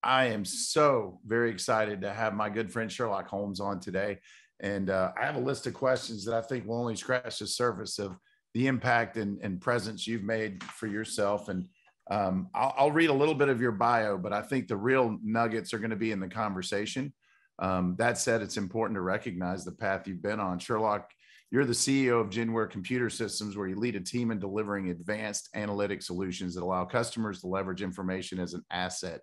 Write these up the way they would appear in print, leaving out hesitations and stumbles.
I am so very excited to have my good friend Sherlock Holmes on today. And I have a list of questions that I think will only scratch the surface of the impact and presence you've made for yourself. And I'll read a little bit of your bio, but I think the real nuggets are going to be in the conversation. That said, it's important to recognize the path you've been on. Sherlock, you're the CEO of Genware Computer Systems, where you lead a team in delivering advanced analytic solutions that allow customers to leverage information as an asset.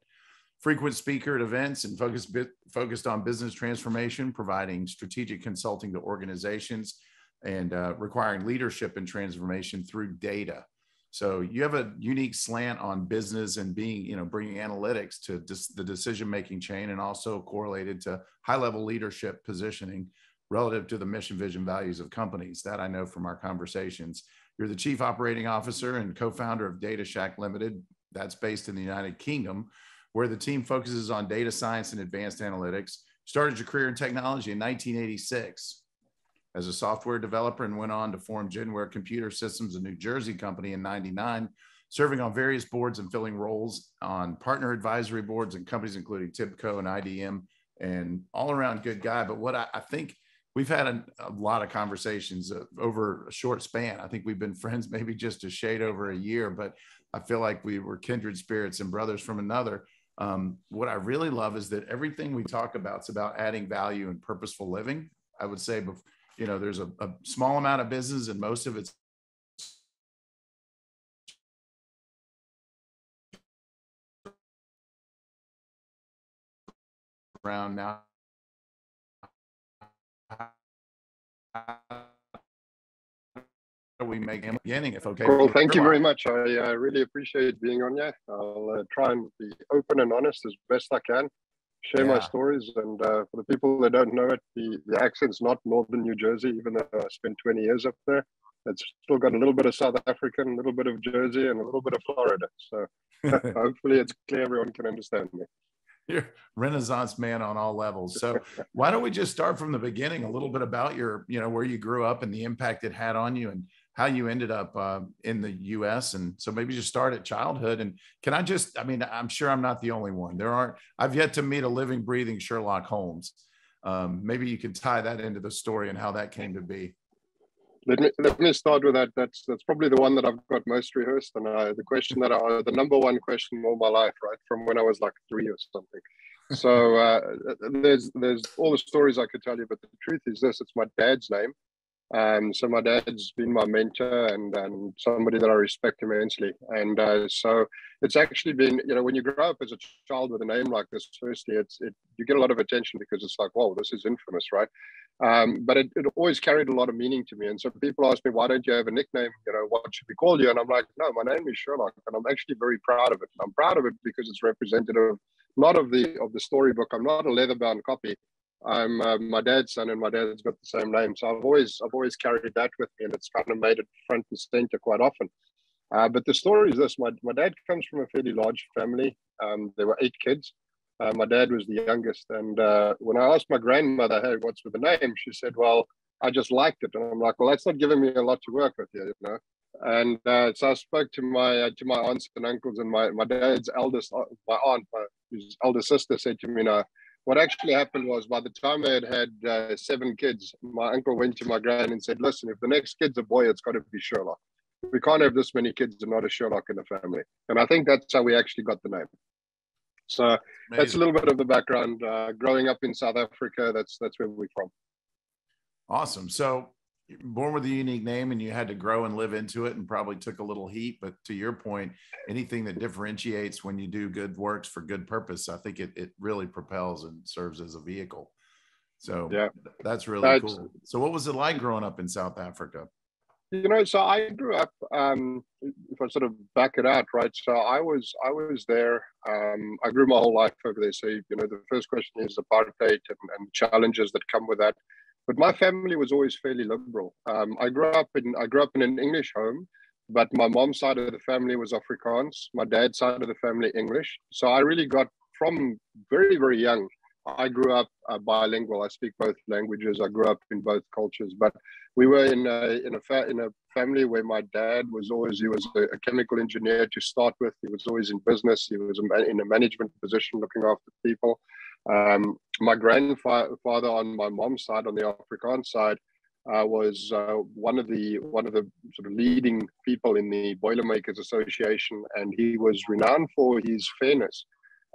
Frequent speaker at events and focused on business transformation, providing strategic consulting to organizations and requiring leadership and transformation through data. So you have a unique slant on business and bringing analytics to the decision-making chain, and also correlated to high-level leadership positioning relative to the mission, vision, values of companies. That I know from our conversations. You're the Chief Operating Officer and co-founder of Data Shack Limited. That's based in the United Kingdom, where the team focuses on data science and advanced analytics. Started your career in technology in 1986 as a software developer and went on to form Genware Computer Systems, a New Jersey company, in 99, serving on various boards and filling roles on partner advisory boards and companies including TIBCO and IDM, and all around good guy. But what I think we've had a lot of conversations over a short span. I think we've been friends maybe just a shade over a year, but I feel like we were kindred spirits and brothers from another. What I really love is that everything we talk about is about adding value and purposeful living. I would say, there's a small amount of business and most of it's around now. We make a beginning, if okay. Well, thank you very much. I really appreciate being on here. I'll try and be open and honest as best I can, share my stories. And for the people that don't know it, the accent's not Northern New Jersey, even though I spent 20 years up there. It's still got a little bit of South African, a little bit of Jersey, and a little bit of Florida. So hopefully it's clear everyone can understand me. You're a Renaissance man on all levels. So why don't we just start from the beginning, a little bit about your, where you grew up and the impact it had on you and how you ended up in the US. And so maybe just start at childhood. And can I just, I'm sure I'm not the only one. I've yet to meet a living, breathing Sherlock Holmes. Maybe you can tie that into the story and how that came to be. Let me start with that. That's probably the one that I've got most rehearsed, and the number one question all my life, right, from when I was like 3 or something. So there's all the stories I could tell you, but the truth is this: it's my dad's name. So my dad's been my mentor and somebody that I respect immensely. And so it's actually been, when you grow up as a child with a name like this, firstly, you get a lot of attention because it's like, whoa, this is infamous, right? But it always carried a lot of meaning to me. And so people ask me, why don't you have a nickname? What should we call you? And I'm like, no, my name is Sherlock, and I'm actually very proud of it. And I'm proud of it because it's representative not of the storybook. I'm not a leather-bound copy. I'm my dad's son, and my dad's got the same name. So I've always carried that with me, and it's kind of made it front and center quite often. But the story is this: my dad comes from a fairly large family. There were 8 kids. My dad was the youngest, and when I asked my grandmother, "Hey, what's with the name?" she said, "Well, I just liked it." And I'm like, "Well, that's not giving me a lot to work with here, And so I spoke to my aunts and uncles, and my dad's my aunt, his elder sister, said to me, "No, what actually happened was by the time I had 7 kids, my uncle went to my gran and said, listen, if the next kid's a boy, it's got to be Sherlock. We can't have this many kids and not a Sherlock in the family." And I think that's how we actually got the name. So amazing. That's a little bit of the background. Growing up in South Africa, that's where we're from. Awesome. So born with a unique name, and you had to grow and live into it, and probably took a little heat. But to your point, anything that differentiates when you do good works for good purpose, I think it really propels and serves as a vehicle. So yeah, that's really cool. So what was it like growing up in South Africa? So I grew up, if I sort of back it out, right? So I was there. I grew my whole life over there. So, the first question is apartheid and challenges that come with that. But my family was always fairly liberal. I grew up in an English home, but my mom's side of the family was Afrikaans. My dad's side of the family, English. So I really got, from very, very young, I grew up bilingual. I speak both languages. I grew up in both cultures. But we were in a family where my dad was always, he was a chemical engineer to start with. He was always in business. He was in a management position looking after people. My grandfather on my mom's side, on the Afrikaans side, was one of the sort of leading people in the Boilermakers Association, and he was renowned for his fairness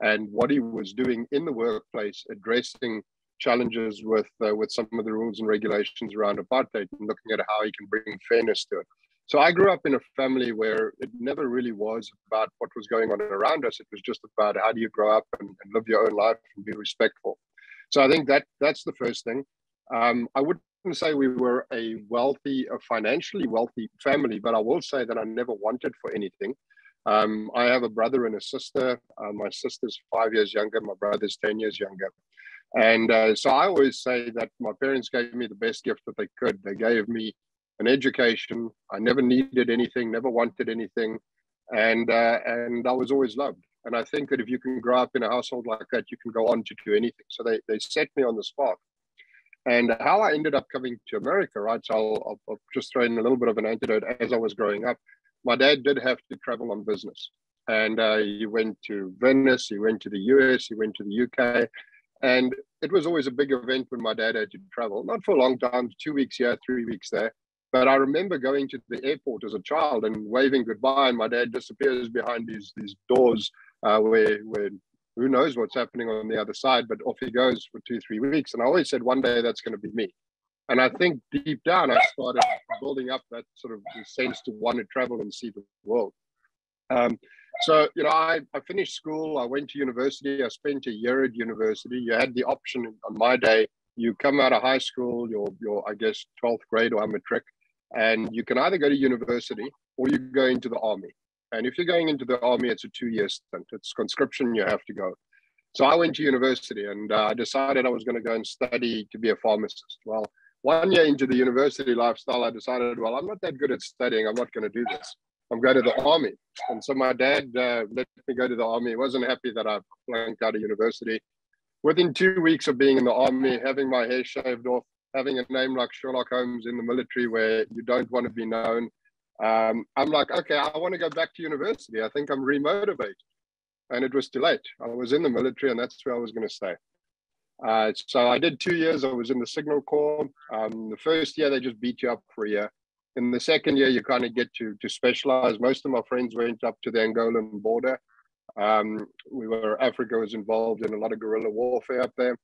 and what he was doing in the workplace, addressing challenges with some of the rules and regulations around apartheid, and looking at how he can bring fairness to it. So I grew up in a family where it never really was about what was going on around us. It was just about how do you grow up and live your own life and be respectful. So I think that's the first thing. I wouldn't say we were a financially wealthy family, but I will say that I never wanted for anything. I have a brother and a sister. My sister's 5 years younger. My brother's 10 years younger. And so I always say that my parents gave me the best gift that they could. They gave me an education. I never needed anything, never wanted anything. And I was always loved. And I think that if you can grow up in a household like that, you can go on to do anything. So they set me on the spot. And how I ended up coming to America, right? So I'll just throw in a little bit of an anecdote. As I was growing up, my dad did have to travel on business. And he went to Venice, he went to the US, he went to the UK. And it was always a big event when my dad had to travel, not for a long time, 2 weeks here, 3 weeks there. But I remember going to the airport as a child and waving goodbye, and my dad disappears behind these doors where who knows what's happening on the other side, but off he goes for 2-3 weeks. And I always said, one day that's going to be me. And I think deep down, I started building up that sort of sense to want to travel and see the world. So, you know, I finished school. I went to university. I spent a year at university. You had the option on my day. You come out of high school, your I guess, 12th grade or matric, and you can either go to university or you go into the army. And if you're going into the army, it's a 2-year stint. It's conscription, you have to go. So I went to university and I decided I was going to go and study to be a pharmacist. Well, 1 year into the university lifestyle, I decided, well, I'm not that good at studying. I'm not going to do this. I'm going to the army. And so my dad let me go to the army. He wasn't happy that I flunked out of university. Within 2 weeks of being in the army, having my hair shaved off, having a name like Sherlock Holmes in the military where you don't want to be known, I'm like, okay, I want to go back to university. I think I'm remotivated. And it was too late. I was in the military and that's where I was going to stay. So I did 2 years. I was in the Signal Corps. The first year, they just beat you up for a year. In the second year, you kind of get to specialize. Most of my friends went up to the Angolan border. Africa was involved in a lot of guerrilla warfare up there.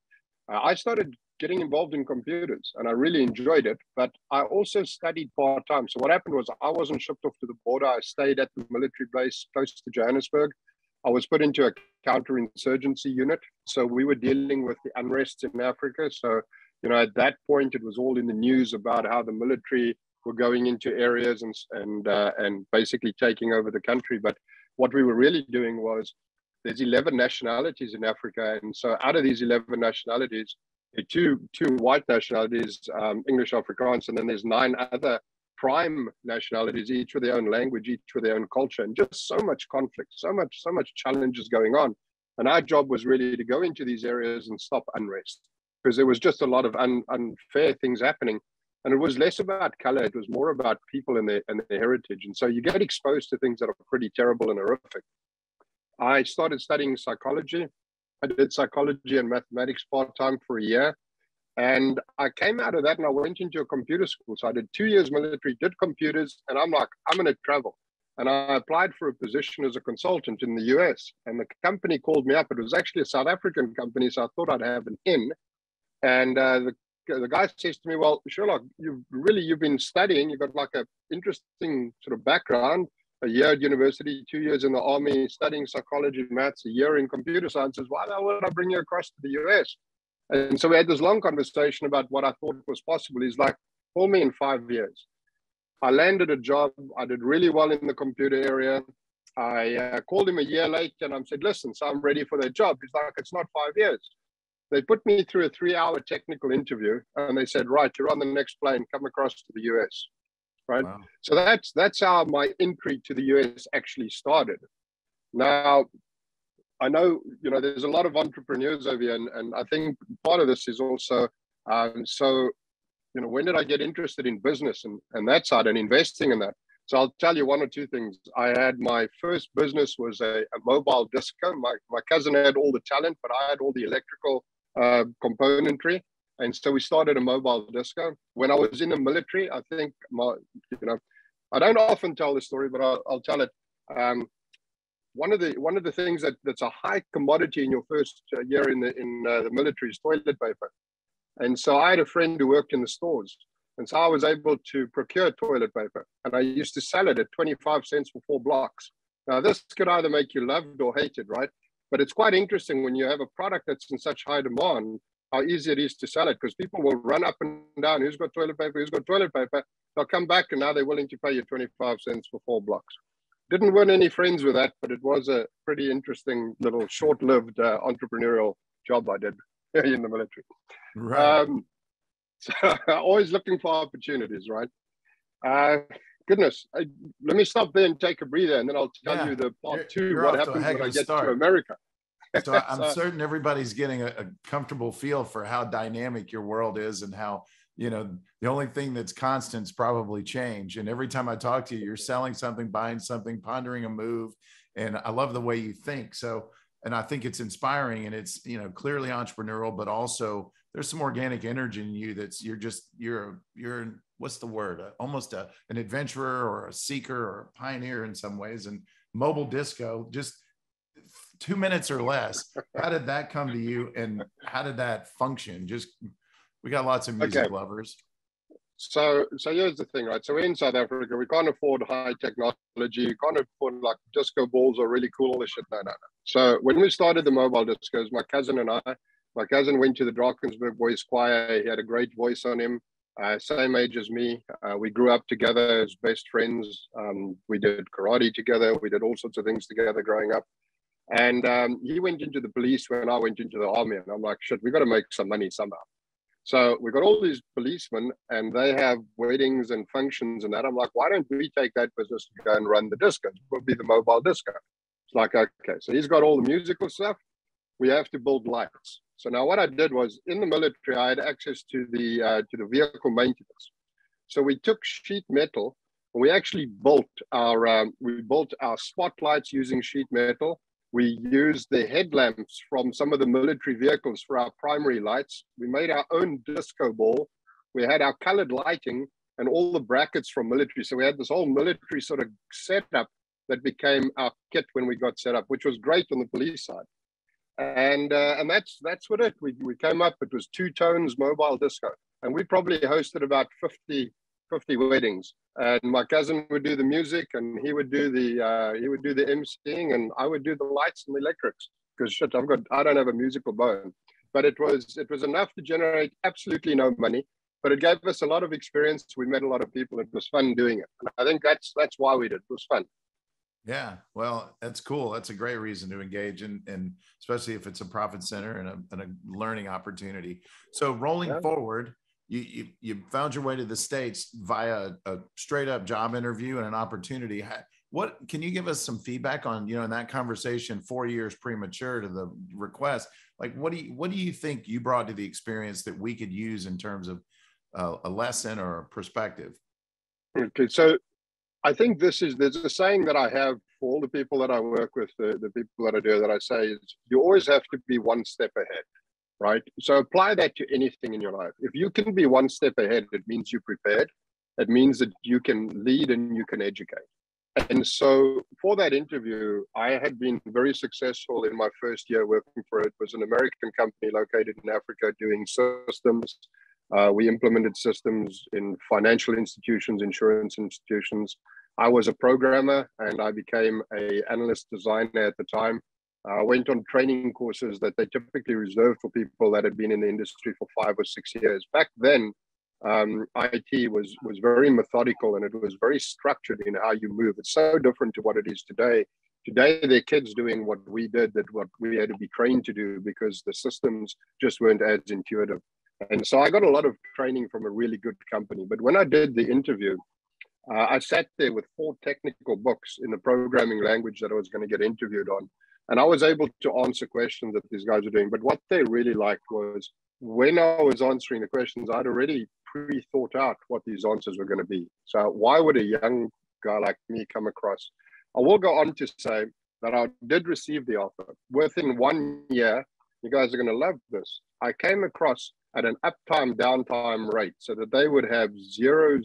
I started getting involved in computers and I really enjoyed it, but I also studied part-time. So what happened was I wasn't shipped off to the border. I stayed at the military base close to Johannesburg. I was put into a counterinsurgency unit. So we were dealing with the unrest in Africa. So, you know, at that point, it was all in the news about how the military were going into areas and basically taking over the country. But what we were really doing was there's 11 nationalities in Africa. And so out of these 11 nationalities, two white nationalities, English, Afrikaans, and then there's 9 other prime nationalities, each with their own language, each with their own culture, and just so much conflict, so much challenges going on. And our job was really to go into these areas and stop unrest, because there was just a lot of unfair things happening. And it was less about color, it was more about people and their heritage. And so you get exposed to things that are pretty terrible and horrific. I started studying psychology. I did psychology and mathematics part-time for a year. And I came out of that and I went into a computer school. So I did 2 years military, did computers, and I'm like, I'm going to travel. And I applied for a position as a consultant in the US. And the company called me up. It was actually a South African company, so I thought I'd have an in. And the guy says to me, well, Sherlock, you've been studying. You've got like an interesting sort of background. A year at university, 2 years in the army, studying psychology, maths, a year in computer sciences. Why would I bring you across to the US? And so we had this long conversation about what I thought was possible. He's like, call me in 5 years. I landed a job. I did really well in the computer area. I called him a year later and I said, listen, so I'm ready for that job. He's like, it's not 5 years. They put me through a 3-hour technical interview and they said, right, you're on the next plane, come across to the US. Right. Wow. So that's how my entry to the US actually started. Now, I know, there's a lot of entrepreneurs over here, and I think part of this is also, when did I get interested in business and that side and investing in that? So I'll tell you one or two things. I had my first business was a mobile disco. My cousin had all the talent, but I had all the electrical componentry. And so we started a mobile disco. When I was in the military, I think, I don't often tell the story, but I'll tell it. One of the things that's a high commodity in your first year in the military is toilet paper. And so I had a friend who worked in the stores. And so I was able to procure toilet paper. And I used to sell it at 25 cents for 4 blocks. Now, this could either make you loved or hated, right? But it's quite interesting when you have a product that's in such high demand, how easy it is to sell it, because people will run up and down. Who's got toilet paper? Who's got toilet paper? They'll come back and now they're willing to pay you 25 cents for 4 blocks. Didn't win any friends with that, but it was a pretty interesting little short-lived entrepreneurial job I did in the military. Right. So always looking for opportunities, right? Goodness, let me stop there and take a breather, and then I'll tell you the part two, what happens when I get to America. So I'm certain everybody's getting a comfortable feel for how dynamic your world is and how, the only thing that's constant is probably change. And every time I talk to you, you're selling something, buying something, pondering a move. And I love the way you think. So, and I think it's inspiring, and it's, clearly entrepreneurial, but also there's some organic energy in you that's, you're what's the word? Almost an adventurer or a seeker or a pioneer in some ways. And mobile disco, just 2 minutes or less. How did that come to you, and how did that function? We got lots of music lovers. So here's the thing, right? So we're in South Africa. We can't afford high technology. You can't afford like disco balls are really cool, all this shit. No. So when we started the mobile discos, my cousin went to the Drakensberg Boys Choir. He had a great voice on him. Same age as me. We grew up together as best friends. We did karate together. We did all sorts of things together growing up. And he went into the police when I went into the army. And I'm like, shit, we got to make some money somehow. So we got all these policemen, and they have weddings and functions and that. I'm like, why don't we take that business to go and run the disco? It will be the mobile disco. It's like, okay, so he's got all the musical stuff. We have to build lights. So now what I did was, in the military, I had access to the vehicle maintenance. So we took sheet metal, and we actually built our spotlights using sheet metal. We used the headlamps from some of the military vehicles for our primary lights. We made our own disco ball. We had our colored lighting and all the brackets from military. So we had this whole military sort of setup that became our kit when we got set up, which was great on the police side. And that's what it. We came up. It was 2 tones mobile disco, and we probably hosted about 50 weddings. And my cousin would do the music, and he would do the emceeing, and I would do the lights and the electrics. Because shit, I don't have a musical bone. But it was enough to generate absolutely no money, but it gave us a lot of experience. We met a lot of people. It was fun doing it. And I think that's why we did. It was fun. Yeah, well, that's cool. That's a great reason to engage, and especially if it's a profit center and a learning opportunity. So rolling forward, you found your way to the States via a straight up job interview and an opportunity. What can you give us some feedback on, in that conversation, 4 years premature to the request? Like, what do you think you brought to the experience that we could use in terms of a lesson or a perspective? Okay, so I think there's a saying that I have for all the people that I work with, the people that I do, that I say is, you always have to be one step ahead. Right? So apply that to anything in your life. If you can be one step ahead, it means you're prepared. It means that you can lead and you can educate. And so for that interview, I had been very successful in my first year working for it. It was an American company located in Africa doing systems. We implemented systems in financial institutions, insurance institutions. I was a programmer, and I became an analyst designer at the time. I went on training courses that they typically reserve for people that had been in the industry for 5 or 6 years. Back then, IT was very methodical, and it was very structured in how you move. It's so different to what it is today. Today, there are kids doing what we did, that what we had to be trained to do, because the systems just weren't as intuitive. And so I got a lot of training from a really good company. But when I did the interview, I sat there with 4 technical books in the programming language that I was going to get interviewed on. And I was able to answer questions that these guys were doing. But what they really liked was when I was answering the questions, I'd already pre-thought out what these answers were going to be. So why would a young guy like me come across? I will go on to say that I did receive the offer. Within 1 year, you guys are going to love this, I came across at an uptime, downtime rate so that they would have zero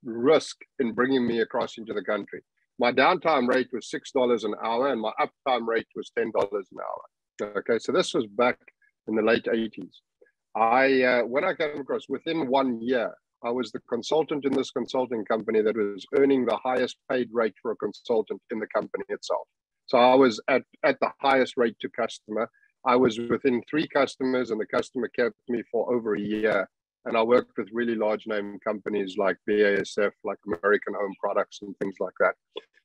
risk in bringing me across into the country. My downtime rate was $6 an hour and my uptime rate was $10 an hour. Okay, so this was back in the late 80s. When I came across, within 1 year, I was the consultant in this consulting company that was earning the highest paid rate for a consultant in the company itself. So I was at the highest rate to customer. I was within 3 customers and the customer kept me for over a year. And I worked with really large name companies like BASF, like American Home Products and things like that.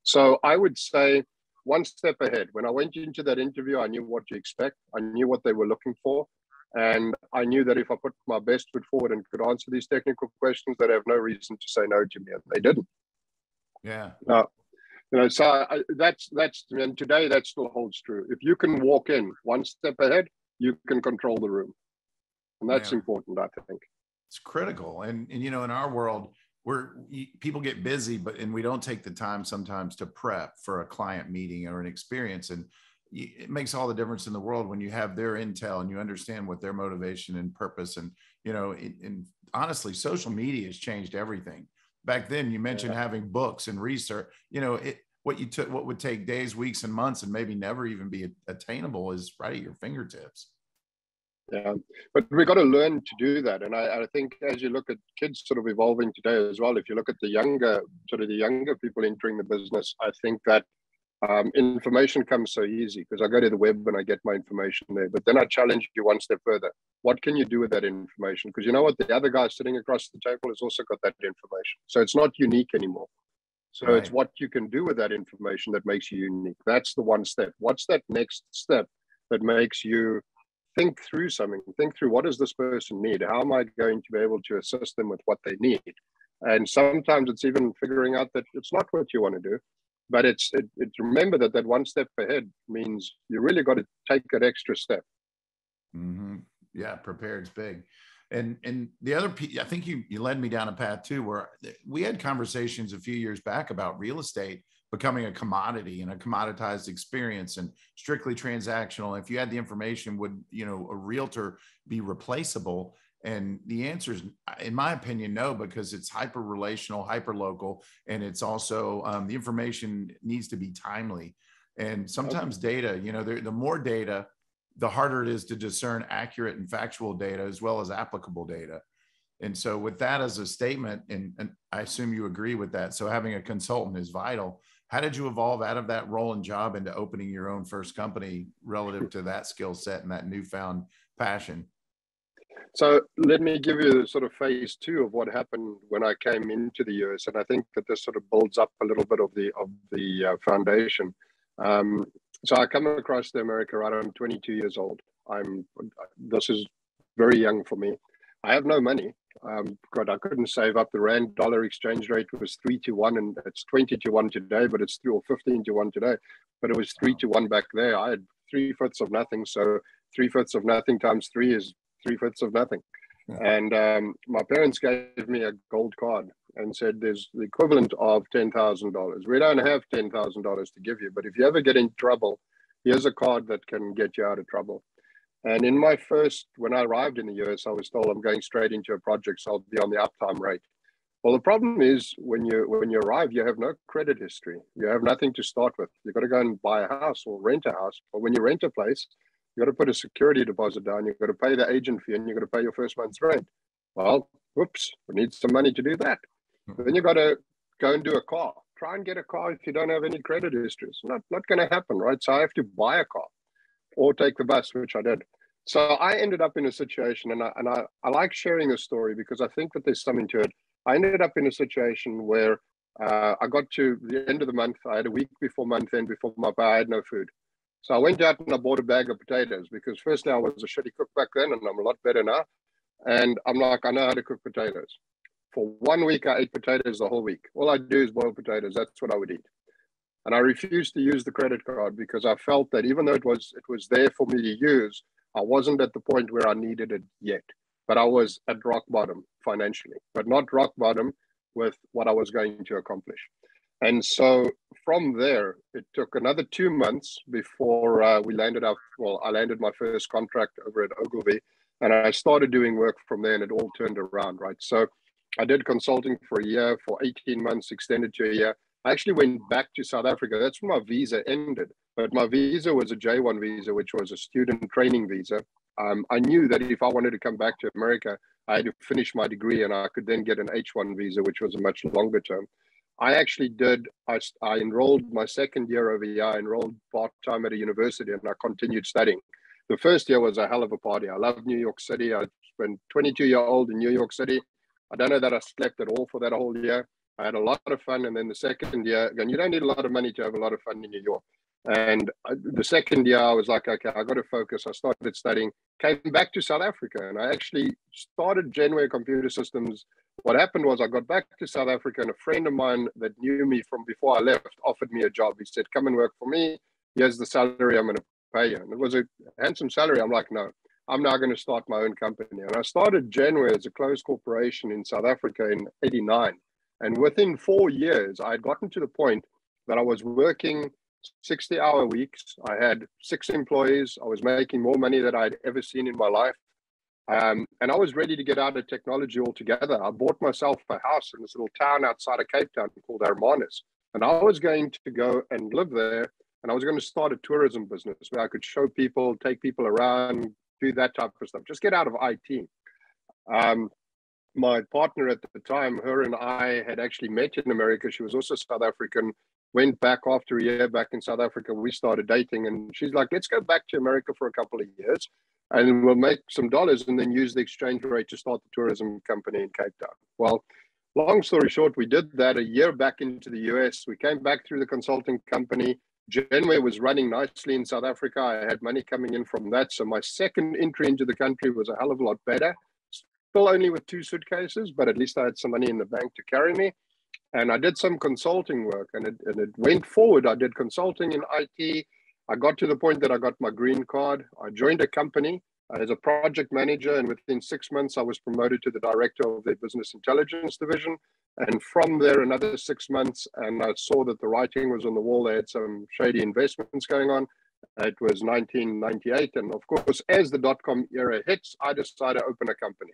So I would say one step ahead. When I went into that interview, I knew what to expect. I knew what they were looking for. And I knew that if I put my best foot forward and could answer these technical questions, they'd have no reason to say no to me. And they didn't. Yeah. So that's and today that still holds true. If you can walk in one step ahead, you can control the room. And that's important, I think. It's critical. And in our world, people get busy, and we don't take the time sometimes to prep for a client meeting or an experience. And it makes all the difference in the world when you have their intel and you understand what their motivation and purpose. And, and honestly, social media has changed everything. Back then, you mentioned having books and research, what would take days, weeks, and months and maybe never even be attainable is right at your fingertips. Yeah, but we got to learn to do that. And I think as you look at kids sort of evolving today as well, if you look at the younger people entering the business, I think that information comes so easy because I go to the web and I get my information there. But then I challenge you one step further. What can you do with that information? Because you know what? The other guy sitting across the table has also got that information. So it's not unique anymore. So It's what you can do with that information that makes you unique. That's the one step. What's that next step that makes you think through something? Think through, what does this person need? How am I going to be able to assist them with what they need? And sometimes it's even figuring out that it's not what you want to do, but it's remember that one step ahead means you really got to take that extra step. Mm-hmm. Yeah, prepared's big. And the other piece, I think you led me down a path too, where we had conversations a few years back about real estate becoming a commodity and a commoditized experience and strictly transactional. If you had the information, would a realtor be replaceable? And the answer is, in my opinion, no, because it's hyper relational, hyper local, and it's also the information needs to be timely. And sometimes data, the more data, the harder it is to discern accurate and factual data as well as applicable data. And so with that as a statement, and I assume you agree with that, so having a consultant is vital. How did you evolve out of that role and job into opening your own first company relative to that skill set and that newfound passion? So let me give you sort of phase 2 of what happened when I came into the US, and I think that this sort of builds up a little bit of the foundation. So I come across to America, right? I'm 22 years old. This is very young for me. I have no money. God, I couldn't save up. The rand dollar exchange rate was 3-1, and it's 20-1 today, but it's 3 or 15-1 today. But it was 3-1 back there. I had 3/5 of nothing. So 3/5 of nothing times 3 is 3/5 of nothing. And my parents gave me a gold card and said, there's the equivalent of $10,000. We don't have $10,000 to give you, but if you ever get in trouble, here's a card that can get you out of trouble. And when I arrived in the US, I was told I'm going straight into a project, so I'll be on the uptime rate. Well, the problem is when you arrive, you have no credit history. You have nothing to start with. You've got to go and buy a house or rent a house. But when you rent a place, you got to put a security deposit down. You've got to pay the agent fee, and you've got to pay your first month's rent. Well, whoops, we need some money to do that. Then you got to go and do a car. Try and get a car if you don't have any credit history. It's not going to happen, right? So I have to buy a car or take the bus, which I did. So I ended up in a situation, and I like sharing this story because I think that there's something to it. I ended up in a situation where I got to the end of the month. I had a week before month end, before my pay, I had no food. So I went out and I bought a bag of potatoes because firstly, I was a shitty cook back then, and I'm a lot better now. And I'm like, I know how to cook potatoes. For 1 week, I ate potatoes the whole week. All I do is boil potatoes. That's what I would eat. And I refused to use the credit card because I felt that even though it was there for me to use, I wasn't at the point where I needed it yet. But I was at rock bottom financially, but not rock bottom with what I was going to accomplish. And so from there, it took another 2 months before I landed my first contract over at Ogilvy, and I started doing work from there, and it all turned around, right? So I did consulting for a year, for 18 months, extended to a year. I actually went back to South Africa. That's when my visa ended. But my visa was a J1 visa, which was a student training visa. I knew that if I wanted to come back to America, I had to finish my degree, and I could then get an H1 visa, which was a much longer term. I actually did, I enrolled my second year over here. I enrolled part-time at a university, and I continued studying. The first year was a hell of a party. I loved New York City. I spent 22-year-old in New York City. I don't know that I slept at all for that whole year. I had a lot of fun. And then the second year, again, you don't need a lot of money to have a lot of fun in New York. And the second year, I was like, okay, I got to focus. I started studying, came back to South Africa, and I actually started Genware Computer Systems. What happened was I got back to South Africa, and a friend of mine that knew me from before I left offered me a job. He said, come and work for me. Here's the salary I'm going to pay you. And it was a handsome salary. I'm like, no, I'm now going to start my own company. And I started Genware as a closed corporation in South Africa in '89. And within 4 years, I had gotten to the point that I was working 60-hour weeks. I had 6 employees. I was making more money than I'd ever seen in my life. And I was ready to get out of technology altogether. I bought myself a house in this little town outside of Cape Town called Hermanus. And I was going to go and live there. And I was going to start a tourism business where I could show people, take people around, do that type of stuff, just get out of IT. My partner at the time, her and I had actually met in America. She was also South African, went back after a year back in South Africa. We started dating, and she's like, let's go back to America for a couple of years and we'll make some dollars and then use the exchange rate to start the tourism company in Cape Town. Well, long story short, we did that a year back into the US. We came back through the consulting company. Genware was running nicely in South Africa. I had money coming in from that. So my second entry into the country was a hell of a lot better. Still only with 2 suitcases, but at least I had some money in the bank to carry me. And I did some consulting work, and it went forward. I did consulting in IT. I got to the point that I got my green card. I joined a company as a project manager, and within 6 months, I was promoted to the director of their business intelligence division. And from there, another 6 months, and I saw that the writing was on the wall. They had some shady investments going on. It was 1998. And of course, as the dot-com era hits, I decided to open a company.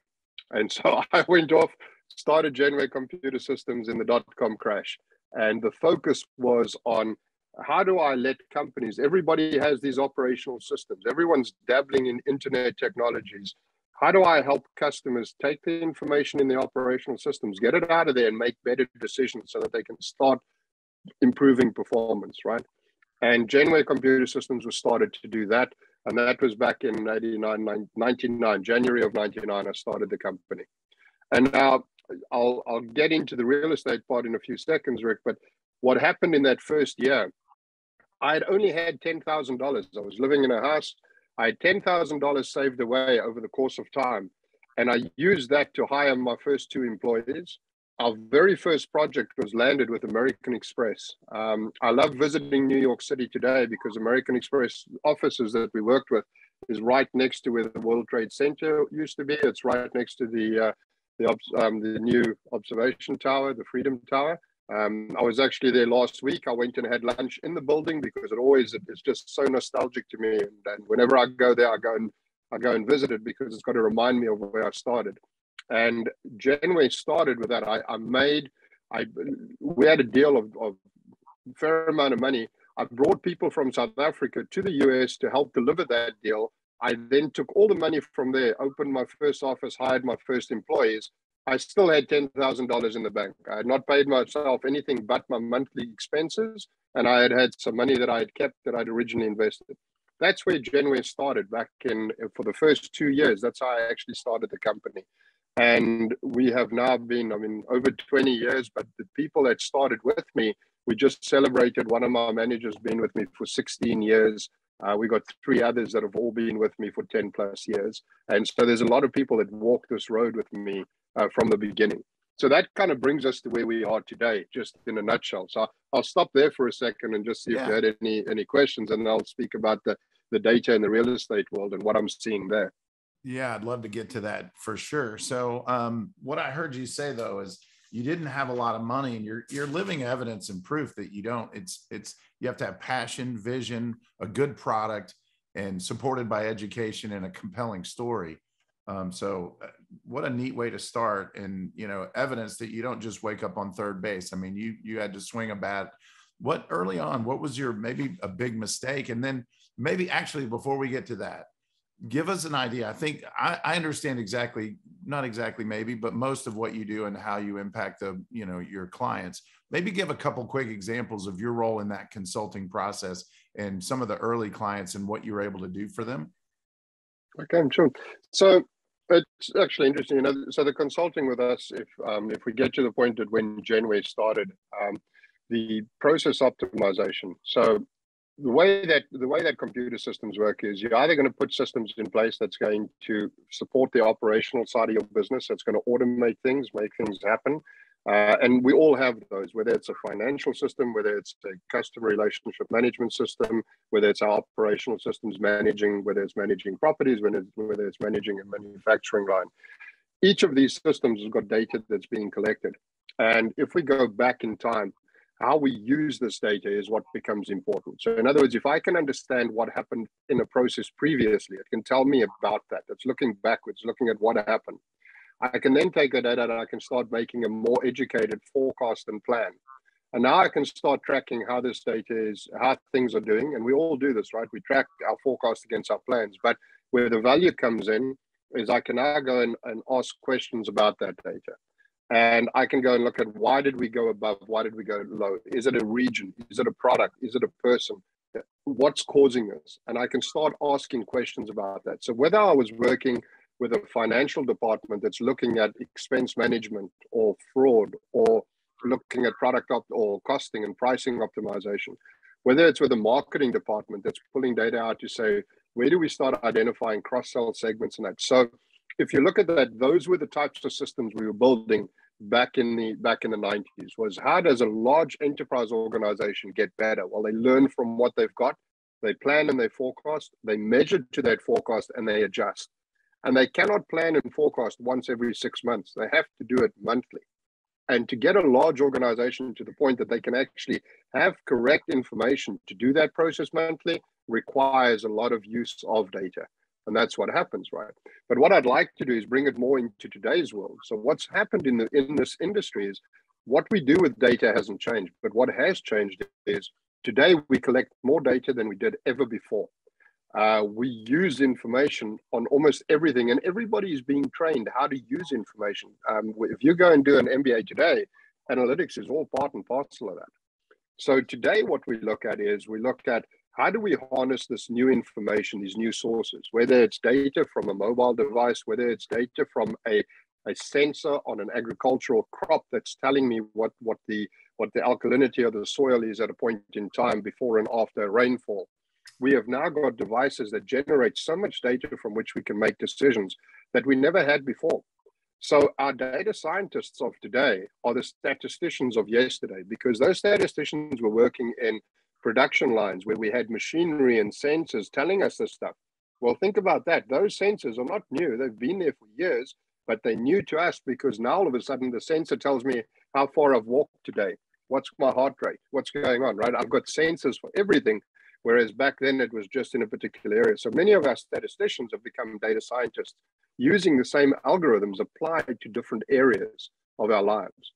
And so I went off, started Genware Computer Systems in the dot-com crash. And the focus was on how do I let companies, everybody has these operational systems, everyone's dabbling in internet technologies. How do I help customers take the information in the operational systems, get it out of there and make better decisions so that they can start improving performance, right? And Genware Computer Systems was started to do that. And that was back in 99, January of 99, I started the company. And now I'll get into the real estate part in a few seconds, Rick, but what happened in that first year, I had only had $10,000. I was living in a house. I had $10,000 saved away over the course of time. And I used that to hire my first 2 employees. Our very first project was landed with American Express. I love visiting New York City today because American Express offices that we worked with is right next to where the World Trade Center used to be. It's right next to the new observation tower, the Freedom Tower. I was actually there last week. I went and had lunch in the building because it's just so nostalgic to me. And whenever I go there, I go and visit it because it's got to remind me of where I started. And Genware started with that. We had a deal of fair amount of money. I brought people from South Africa to the US to help deliver that deal. I then took all the money from there, opened my first office, hired my first employees. I still had $10,000 in the bank. I had not paid myself anything but my monthly expenses, and I had some money that I had kept that I'd originally invested. That's where Genware started back for the first 2 years. That's how I actually started the company. And we have now been, over 20 years, but the people that started with me, we just celebrated one of my managers being with me for 16 years. We got 3 others that have all been with me for 10 plus years. And so there's a lot of people that walk this road with me from the beginning. So that kind of brings us to where we are today, just in a nutshell. So I'll stop there for a second and just see if you had any questions, and I'll speak about the data in the real estate world and what I'm seeing there. Yeah, I'd love to get to that for sure. So what I heard you say though is you didn't have a lot of money, and you're living evidence and proof that you don't. It's you have to have passion, vision, a good product, and supported by education and a compelling story. So what a neat way to start, and evidence that you don't just wake up on third base. I mean, you had to swing a bat. What early on, what was your maybe a big mistake? And then maybe actually before we get to that, give us an idea. I think I understand exactly, not exactly maybe, but most of what you do and how you impact your clients. Maybe give a couple quick examples of your role in that consulting process and some of the early clients and what you were able to do for them. Okay, sure. So it's actually interesting, so the consulting with us, if we get to the point that when Genware started, the process optimization. So the way that computer systems work is you're either going to put systems in place that's going to support the operational side of your business, that's going to automate things, make things happen. And we all have those, whether it's a financial system, whether it's a customer relationship management system, whether it's our operational systems managing, whether it's managing properties, whether it's managing a manufacturing line. Each of these systems has got data that's being collected. And if we go back in time, how we use this data is what becomes important. So in other words, if I can understand what happened in a process previously, it can tell me about that. It's looking backwards, looking at what happened. I can then take the data and I can start making a more educated forecast and plan. And now I can start tracking how this data is, how things are doing. And we all do this, right? We track our forecast against our plans. But where the value comes in is I can now go and ask questions about that data. And I can go and look at why did we go above? Why did we go low? Is it a region? Is it a product? Is it a person? What's causing this? And I can start asking questions about that. So whether I was working with a financial department that's looking at expense management or fraud, or looking at product or costing and pricing optimization, whether it's with a marketing department that's pulling data out to say, where do we start identifying cross-sell segments and that? So if you look at that, those were the types of systems we were building back in the 90s, was how does a large enterprise organization get better? Well, they learn from what they've got, they plan and they forecast, they measure to that forecast, and they adjust. And they cannot plan and forecast once every 6 months. They have to do it monthly. And to get a large organization to the point that they can actually have correct information to do that process monthly requires a lot of use of data. And that's what happens, right? But what I'd like to do is bring it more into today's world. So what's happened in this industry is what we do with data hasn't changed. But what has changed is today we collect more data than we did ever before. We use information on almost everything, and everybody is being trained how to use information. If you go and do an MBA today, analytics is all part and parcel of that. So today what we look at is we look at how do we harness this new information, these new sources, whether it's data from a mobile device, whether it's data from a sensor on an agricultural crop that's telling me what the alkalinity of the soil is at a point in time before and after rainfall. We have now got devices that generate so much data from which we can make decisions that we never had before. So our data scientists of today are the statisticians of yesterday, because those statisticians were working in production lines where we had machinery and sensors telling us this stuff. Well, think about that. Those sensors are not new. They've been there for years, but they're new to us because now all of a sudden the sensor tells me how far I've walked today. What's my heart rate? What's going on, right? I've got sensors for everything. Whereas back then it was just in a particular area. So many of our statisticians have become data scientists using the same algorithms applied to different areas of our lives.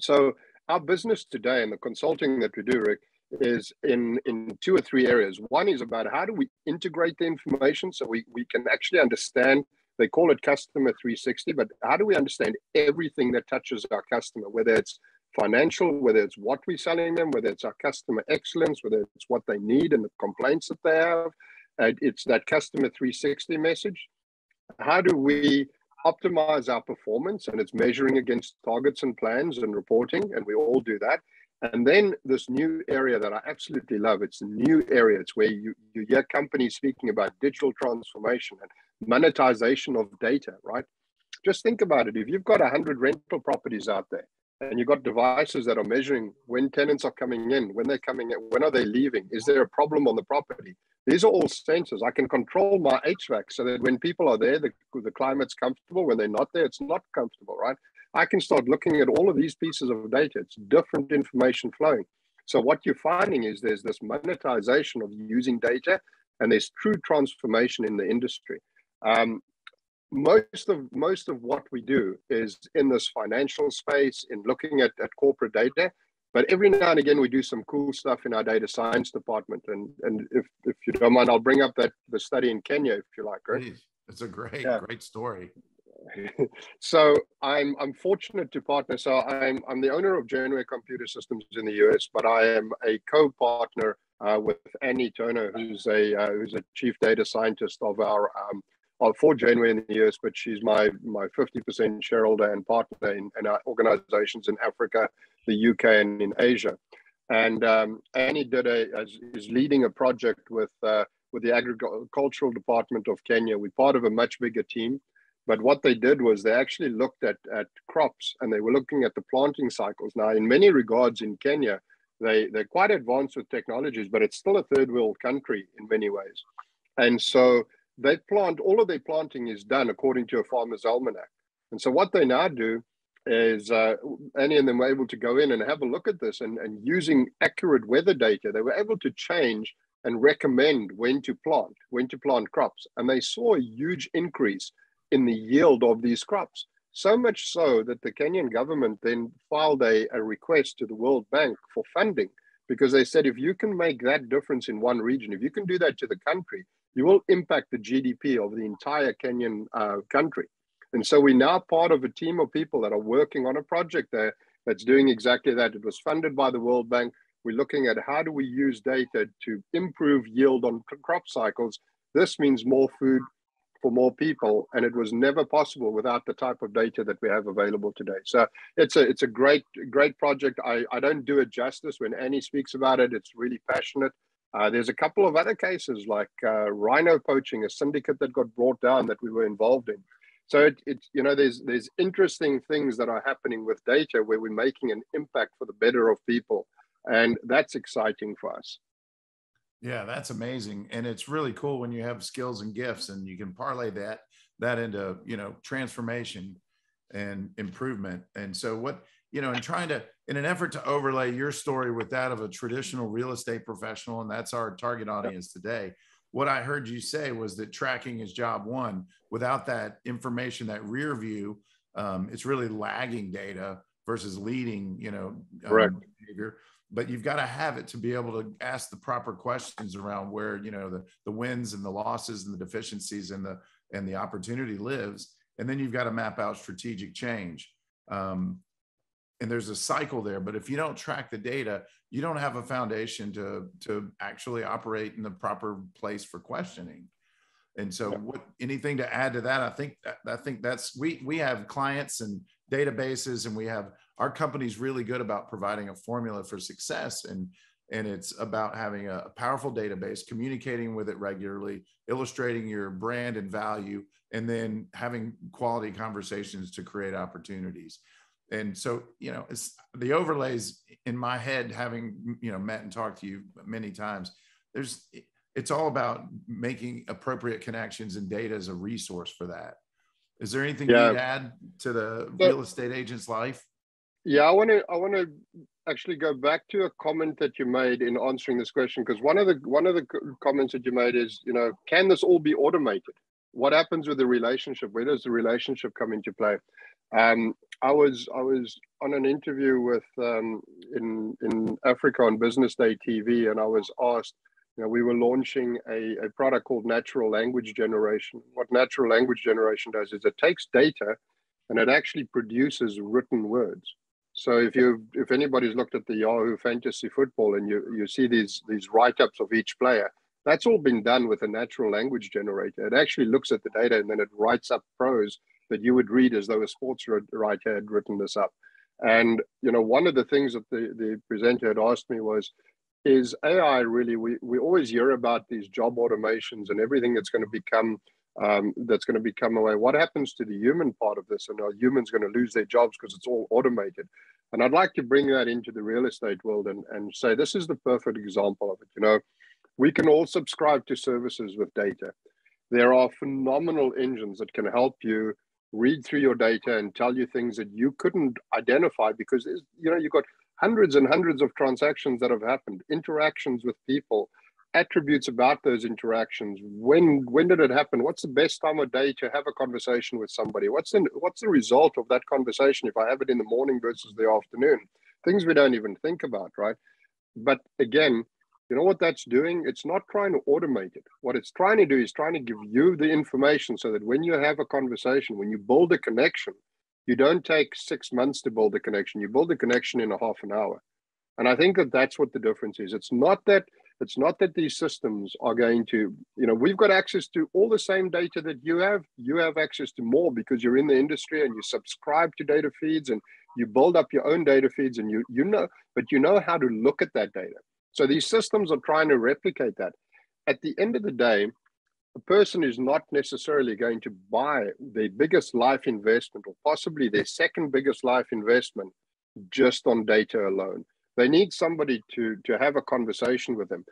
So our business today and the consulting that we do, Rick, is in 2 or 3 areas. One is about how do we integrate the information so we can actually understand, they call it customer 360, but how do we understand everything that touches our customer, whether it's financial, whether it's what we're selling them, whether it's our customer excellence, whether it's what they need and the complaints that they have. It's that customer 360 message. How do we optimize our performance? And it's measuring against targets and plans and reporting, and we all do that. And then this new area that I absolutely love, it's a new area. It's where you hear companies speaking about digital transformation and monetization of data, right? just think about it. If you've got 100 rental properties out there and you've got devices that are measuring when tenants are coming in, when they're coming in, when are they leaving, is there a problem on the property? These are all sensors. I can control my HVAC so that when people are there, the climate's comfortable. When they're not there, it's not comfortable, right? I can start looking at all of these pieces of data. It's different information flowing. So what you're finding is there's this monetization of using data, and there's true transformation in the industry. Most of what we do is in this financial space, in looking at corporate data. But every now and again, we do some cool stuff in our data science department. And if you don't mind, I'll bring up the study in Kenya, if you like. Right? Please. It's a great story. So I'm fortunate to partner. So I'm the owner of Genware Computer Systems in the US, but I am a co-partner with Annie Turner, who's a chief data scientist of our for Genware in the US, but she's my 50% shareholder and partner in our organizations in Africa, the UK, and in Asia. And Annie is leading a project with the agricultural department of Kenya. We're part of a much bigger team. But what they did was they actually looked at crops, and they were looking at the planting cycles. Now, in many regards in Kenya, they're quite advanced with technologies, but it's still a third world country in many ways. And so all of their planting is done according to a farmer's almanac. And so what they now do is Annie and them were able to go in and have a look at this, and using accurate weather data, they were able to change and recommend when to plant crops. And they saw a huge increase in the yield of these crops. So much so that the Kenyan government then filed a request to the World Bank for funding, because they said, if you can make that difference in one region, if you can do that to the country, you will impact the GDP of the entire Kenyan country. And so we're now part of a team of people that are working on a project there that's doing exactly that. It was funded by the World Bank. We're looking at how do we use data to improve yield on crop cycles. This means more food for more people, and it was never possible without the type of data that we have available today. So it's a great project. I don't do it justice when Annie speaks about it. It's really passionate. There's a couple of other cases like rhino poaching, a syndicate that got brought down that we were involved in. So there's interesting things that are happening with data where we're making an impact for the better of people, and that's exciting for us. Yeah, that's amazing. And it's really cool when you have skills and gifts and you can parlay that into, transformation and improvement. And so in an effort to overlay your story with that of a traditional real estate professional, and that's our target audience today, what I heard you say was that tracking is job one. Without that information, that rear view, it's really lagging data versus leading, behavior. But you've got to have it to be able to ask the proper questions around where, the wins and the losses and the deficiencies and the opportunity lives. And then you've got to map out strategic change. And there's a cycle there, but if you don't track the data, you don't have a foundation to actually operate in the proper place for questioning. And so anything to add to that? I think that's, we have clients and databases, and our company's really good about providing a formula for success. And it's about having a powerful database, communicating with it regularly, illustrating your brand and value, and then having quality conversations to create opportunities. And so, it's the overlays in my head, having, met and talked to you many times, it's all about making appropriate connections, and data as a resource for that. Is there anything you'd add to the real estate agent's life? Yeah, I want to actually go back to a comment that you made in answering this question, because one of the comments that you made is, can this all be automated? What happens with the relationship? Where does the relationship come into play? I was on an interview with in Africa on Business Day TV, and I was asked, we were launching a product called natural language generation. What natural language generation does is it takes data and it actually produces written words. So if anybody's looked at the Yahoo Fantasy Football and you see these write-ups of each player, that's all been done with a natural language generator. It actually looks at the data and then it writes up prose that you would read as though a sports writer had written this up. And one of the things that the presenter had asked me was, is AI really, we always hear about these job automations and everything that's going to become that's going to become away. What happens to the human part of this? And are humans going to lose their jobs because it's all automated? And I'd like to bring that into the real estate world and say this is the perfect example of it. You know, we can all subscribe to services with data. There are phenomenal engines that can help you read through your data and tell you things that you couldn't identify because, you know, you've got hundreds and hundreds of transactions that have happened, interactions with people, attributes about those interactions. When did it happen? What's the best time of day to have a conversation with somebody? What's the result of that conversation if I have it in the morning versus the afternoon? Things we don't even think about, right? But again, you know what that's doing? It's not trying to automate it. What it's trying to do is trying to give you the information so that when you have a conversation, when you build a connection, you don't take 6 months to build a connection. You build a connection in a half an hour. And I think that that's what the difference is. It's not that these systems are going to, you know, we've got access to all the same data that you have. You have access to more because you're in the industry and you subscribe to data feeds and you build up your own data feeds and you know, but you know how to look at that data. So these systems are trying to replicate that. At the end of the day, a person is not necessarily going to buy their biggest life investment or possibly their second biggest life investment just on data alone. They need somebody to have a conversation with them.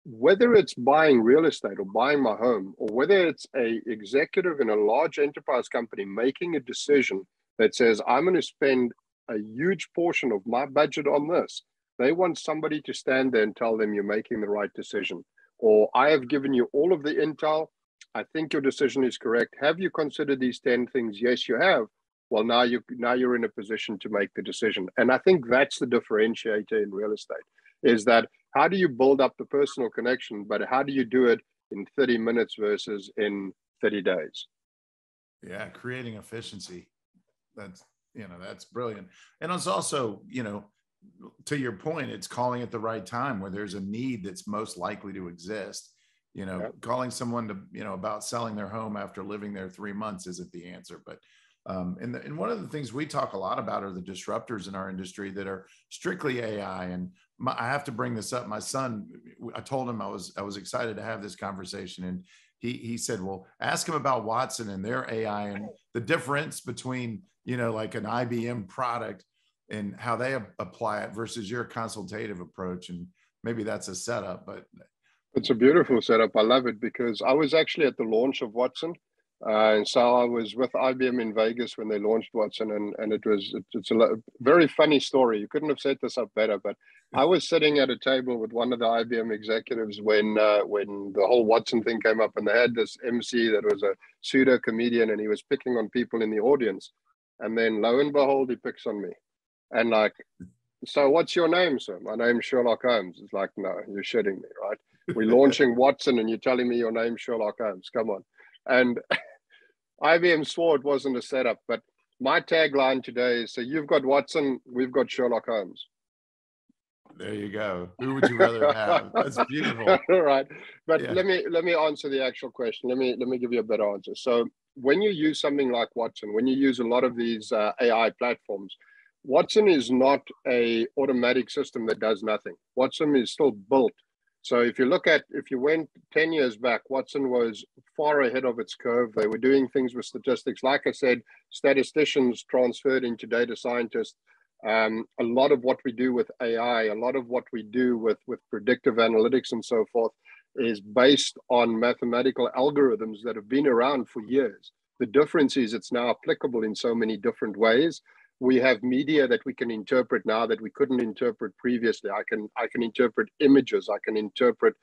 Whether it's buying real estate or buying my home, or whether it's an executive in a large enterprise company making a decision that says, I'm going to spend a huge portion of my budget on this. They want somebody to stand there and tell them you're making the right decision. Or I have given you all of the intel. I think your decision is correct. Have you considered these 10 things? Yes, you have. Well, now you're in a position to make the decision. And I think that's the differentiator in real estate, is that how do you build up the personal connection, but how do you do it in 30 minutes versus in 30 days? Yeah, creating efficiency. That's brilliant. And it's also, to your point, it's calling at the right time where there's a need that's most likely to exist. Calling someone to, about selling their home after living there 3 months isn't the answer. But and one of the things we talk a lot about are the disruptors in our industry that are strictly AI. And I have to bring this up. My son, I told him I was excited to have this conversation, and he said, well, ask him about Watson and their AI and the difference between, like an IBM product and how they apply it versus your consultative approach. And maybe that's a setup, but it's a beautiful setup. I love it because I was actually at the launch of Watson. And so I was with IBM in Vegas when they launched Watson, and it's a very funny story. You couldn't have set this up better, but I was sitting at a table with one of the IBM executives when the whole Watson thing came up, and they had this MC that was a pseudo comedian, and he was picking on people in the audience, and then lo and behold, he picks on me, and like, so what's your name, sir? My name's Sherlock Holmes. It's like, no, you're shitting me, right? We're launching Watson, and you're telling me your name's Sherlock Holmes. Come on. And IBM swore it wasn't a setup, but my tagline today is, so you've got Watson, we've got Sherlock Holmes. There you go. Who would you rather have? That's beautiful. All right. But yeah. let me answer the actual question. Let me give you a better answer. So when you use something like Watson, when you use a lot of these AI platforms, Watson is not a automatic system that does nothing. Watson is still built. So if you went 10 years back, Watson was far ahead of its curve. They were doing things with statistics. Like I said, statisticians transferred into data scientists. A lot of what we do with AI, a lot of what we do with predictive analytics and so forth is based on mathematical algorithms that have been around for years. The difference is it's now applicable in so many different ways. We have media that we can interpret now that we couldn't interpret previously. I can interpret images. I can interpret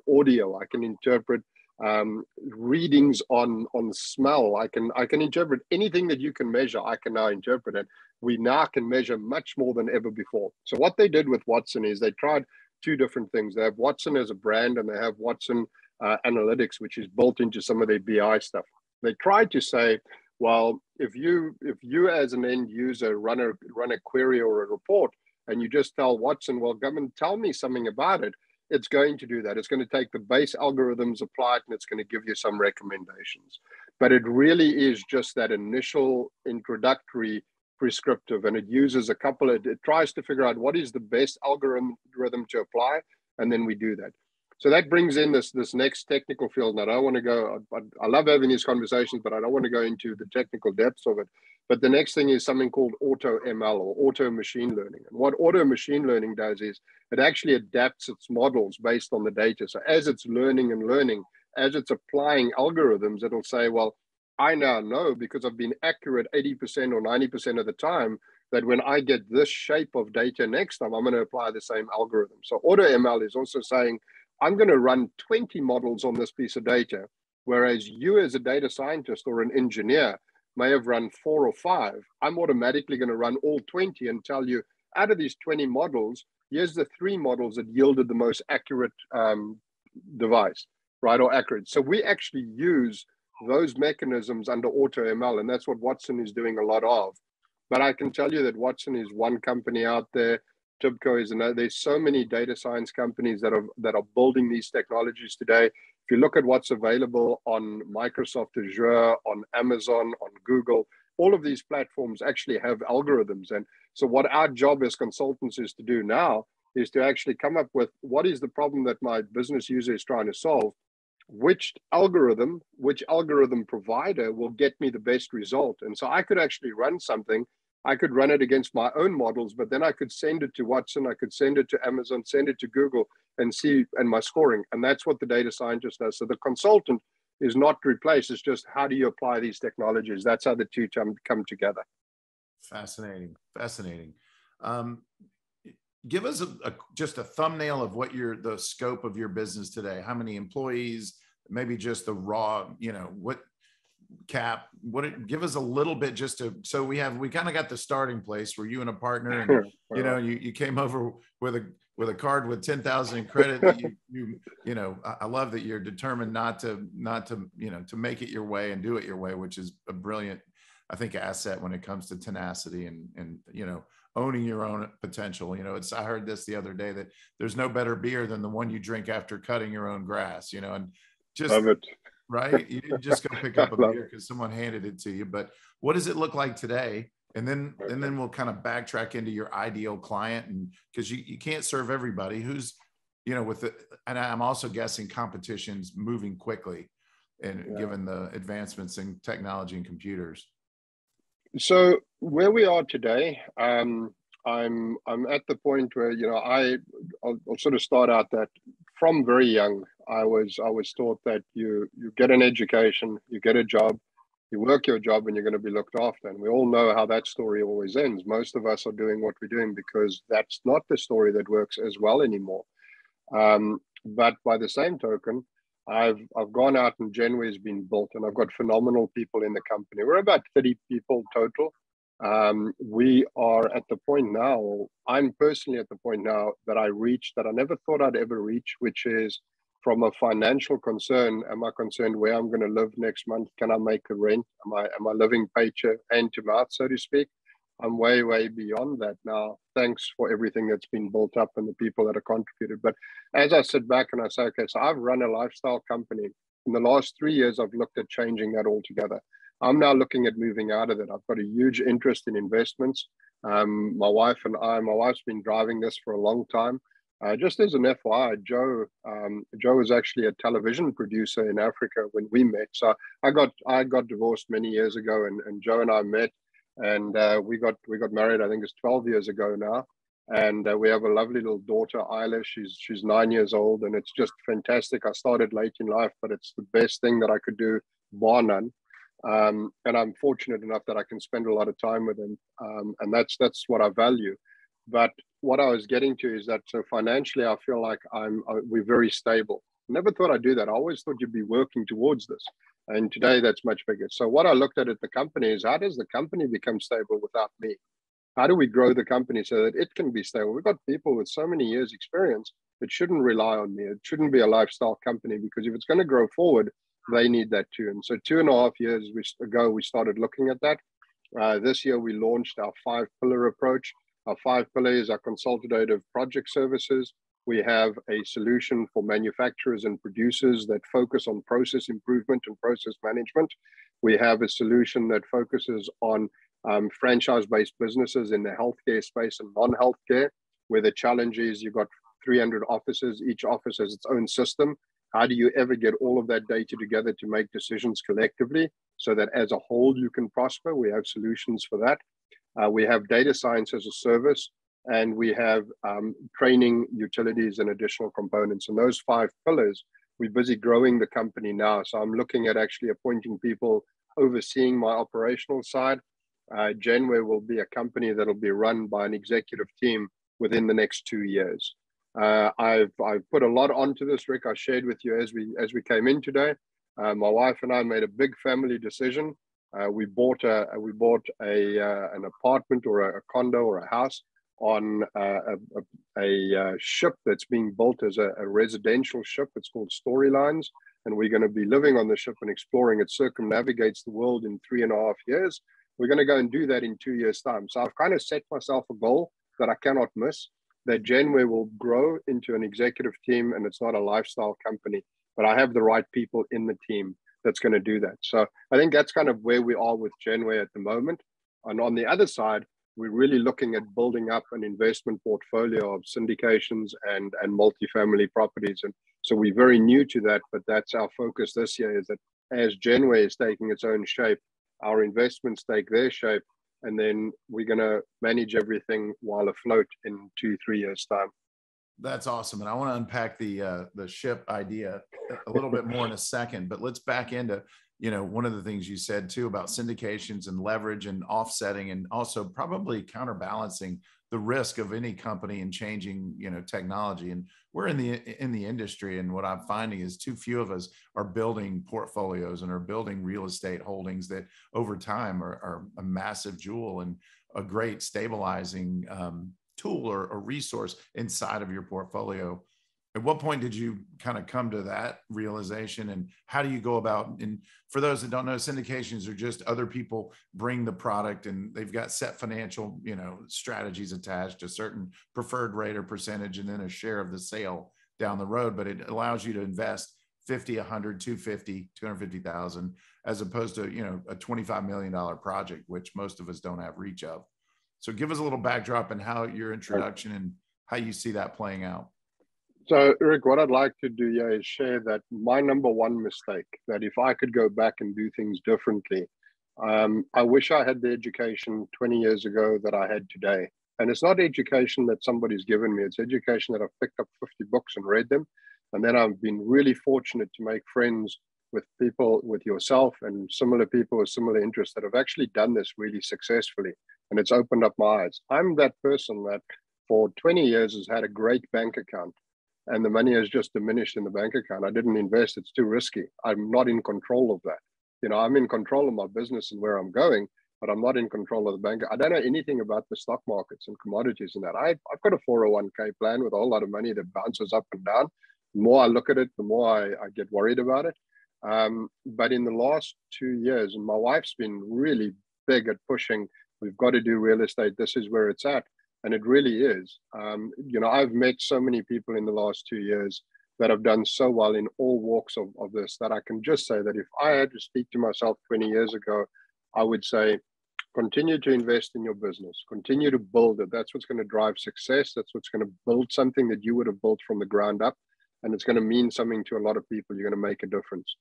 audio. I can interpret readings on smell. I can interpret anything that you can measure. I can now interpret it. We now can measure much more than ever before. So what they did with Watson is they tried two different things. They have Watson as a brand, and they have Watson Analytics, which is built into some of their BI stuff. They tried to say, well, if you as an end user run a query or a report, and you just tell Watson, well, come and tell me something about it, it's going to do that. It's going to take the base algorithms, apply it, and it's going to give you some recommendations. But it really is just that initial introductory prescriptive, and it uses it tries to figure out what is the best algorithm to apply, and then we do that. So that brings in this next technical field. And I don't want to go, I love having these conversations, but I don't want to go into the technical depths of it. But the next thing is something called auto ML, or auto machine learning. And what auto machine learning does is it actually adapts its models based on the data. So as it's learning and learning, as it's applying algorithms, it'll say, well, I now know, because I've been accurate 80% or 90% of the time, that when I get this shape of data next time, I'm going to apply the same algorithm. So auto ML is also saying, I'm going to run 20 models on this piece of data, whereas you as a data scientist or an engineer may have run 4 or 5. I'm automatically going to run all 20 and tell you, out of these 20 models, here's the 3 models that yielded the most accurate device, right, or accurate. So we actually use those mechanisms under auto ML, and that's what Watson is doing a lot of. But I can tell you that Watson is one company out there. TIBCO is another. There's so many data science companies that are building these technologies today. If you look at what's available on Microsoft Azure, on Amazon, on Google, all of these platforms actually have algorithms. And so what our job as consultants is to do now is to actually come up with, what is the problem that my business user is trying to solve? Which algorithm provider will get me the best result? And so I could actually run something. I could run it against my own models, but then I could send it to Watson, I could send it to Amazon, send it to Google, and see, and my scoring. And that's what the data scientist does. So the consultant is not replaced. It's just, how do you apply these technologies? That's how the two come together. Fascinating, fascinating. Give us just a thumbnail of what the scope of your business today. How many employees? Maybe just the raw, what cap? Give us a little bit, just so we kind of got the starting place where you and a partner, and you came over with a card with 10,000 in credit. I love that you're determined not to make it your way and do it your way, which is a brilliant, I think, asset when it comes to tenacity and owning your own potential. I heard this the other day, that there's no better beer than the one you drink after cutting your own grass, and just love it. Right. You didn't just go pick up a beer because someone handed it to you. But what does it look like today? And then we'll kind of backtrack into your ideal client, and because you can't serve everybody who's, and I'm also guessing competition's moving quickly, and given the advancements in technology and computers. So where we are today, I'm at the point where I'll sort of start out that from very young I was taught that you get an education, you get a job, you work your job, and you're going to be looked after. And we all know how that story always ends. Most of us are doing what we're doing because that's not the story that works as well anymore. But by the same token, I've gone out and Genware has been built, and I've got phenomenal people in the company. We're about 30 people total. We are at the point now, I'm personally at the point now that I reached that I never thought I'd ever reach, which is, from a financial concern, am I concerned where I'm going to live next month? Can I make a rent? Am I living paycheck hand to mouth, so to speak? I'm way, way beyond that now. Thanks for everything that's been built up and the people that have contributed. But as I sit back and I say, okay, so I've run a lifestyle company. In the last 3 years, I've looked at changing that altogether. I'm now looking at moving out of it. I've got a huge interest in investments. My wife's been driving this for a long time. Just as an FYI, Joe was actually a television producer in Africa when we met. So I got divorced many years ago, and Joe and I met. And we got married, I think it's 12 years ago now. And we have a lovely little daughter, Isla. She's 9 years old, and it's just fantastic. I started late in life, but it's the best thing that I could do, bar none. And I'm fortunate enough that I can spend a lot of time with them. And that's what I value. But what I was getting to is that, so financially, I feel like we're very stable. Never thought I'd do that. I always thought you'd be working towards this. And today that's much bigger. So what I looked at the company is, how does the company become stable without me? How do we grow the company so that it can be stable? We've got people with so many years experience that shouldn't rely on me. It shouldn't be a lifestyle company, because if it's going to grow forward, they need that too. And so 2.5 years ago, we started looking at that. This year, we launched our 5-pillar approach. Our 5 pillars are consultative project services. We have a solution for manufacturers and producers that focus on process improvement and process management. We have a solution that focuses on franchise-based businesses in the healthcare space and non-healthcare, where the challenge is you've got 300 offices. Each office has its own system. How do you ever get all of that data together to make decisions collectively so that as a whole you can prosper? We have solutions for that. We have data science as a service, and we have training, utilities, and additional components. And those 5 pillars, we're busy growing the company now. So I'm looking at actually appointing people overseeing my operational side. Genware will be a company that'll be run by an executive team within the next 2 years. I've put a lot onto this, Rick. I shared with you as we came in today. My wife and I made a big family decision. We bought an apartment or a condo or a house on a ship that's being built as a residential ship. It's called Storylines, and we're going to be living on the ship and exploring. It circumnavigates the world in 3.5 years. We're going to go and do that in 2 years' time. So I've kind of set myself a goal that I cannot miss, that Genware will grow into an executive team, and it's not a lifestyle company, but I have the right people in the team that's going to do that. So I think that's kind of where we are with Genware at the moment. And on the other side, we're really looking at building up an investment portfolio of syndications and multifamily properties. And so we're very new to that, but that's our focus this year, is that as Genware is taking its own shape, our investments take their shape, and then we're going to manage everything while afloat in 2-3 years' time. That's awesome. And I want to unpack the ship idea a little bit more in a second, but let's back into, one of the things you said too about syndications and leverage and offsetting, and also probably counterbalancing the risk of any company in changing, technology. And we're in the industry, and what I'm finding is too few of us are building portfolios and are building real estate holdings that over time are a massive jewel and a great stabilizing tool or resource inside of your portfolio. At what point did you kind of come to that realization, and how do you go about? And for those that don't know, syndications are just other people bring the product and they've got set financial, strategies attached, a certain preferred rate or percentage, and then a share of the sale down the road. But it allows you to invest 50, 100, 250, 250,000, as opposed to, a $25 million project, which most of us don't have reach of. So give us a little backdrop and how your introduction and how you see that playing out. So, Eric, what I'd like to do here is share that my number one mistake, that if I could go back and do things differently, I wish I had the education 20 years ago that I had today. And it's not education that somebody's given me. It's education that I've picked up 50 books and read them. And then I've been really fortunate to make friends with people, with yourself and similar people with similar interests that have actually done this really successfully. And it's opened up my eyes. I'm that person that for 20 years has had a great bank account, and the money has just diminished in the bank account. I didn't invest. It's too risky. I'm not in control of that. I'm in control of my business and where I'm going, but I'm not in control of the bank. I don't know anything about the stock markets and commodities and that. I've got a 401k plan with a whole lot of money that bounces up and down. The more I look at it, the more I get worried about it. But in the last 2 years, and my wife's been really big at pushing, we've got to do real estate. This is where it's at. And it really is. I've met so many people in the last 2 years that have done so well in all walks of this, that I can just say that if I had to speak to myself 20 years ago, I would say, continue to invest in your business, continue to build it. That's what's going to drive success. That's what's going to build something that you would have built from the ground up. And it's going to mean something to a lot of people. You're going to make a difference.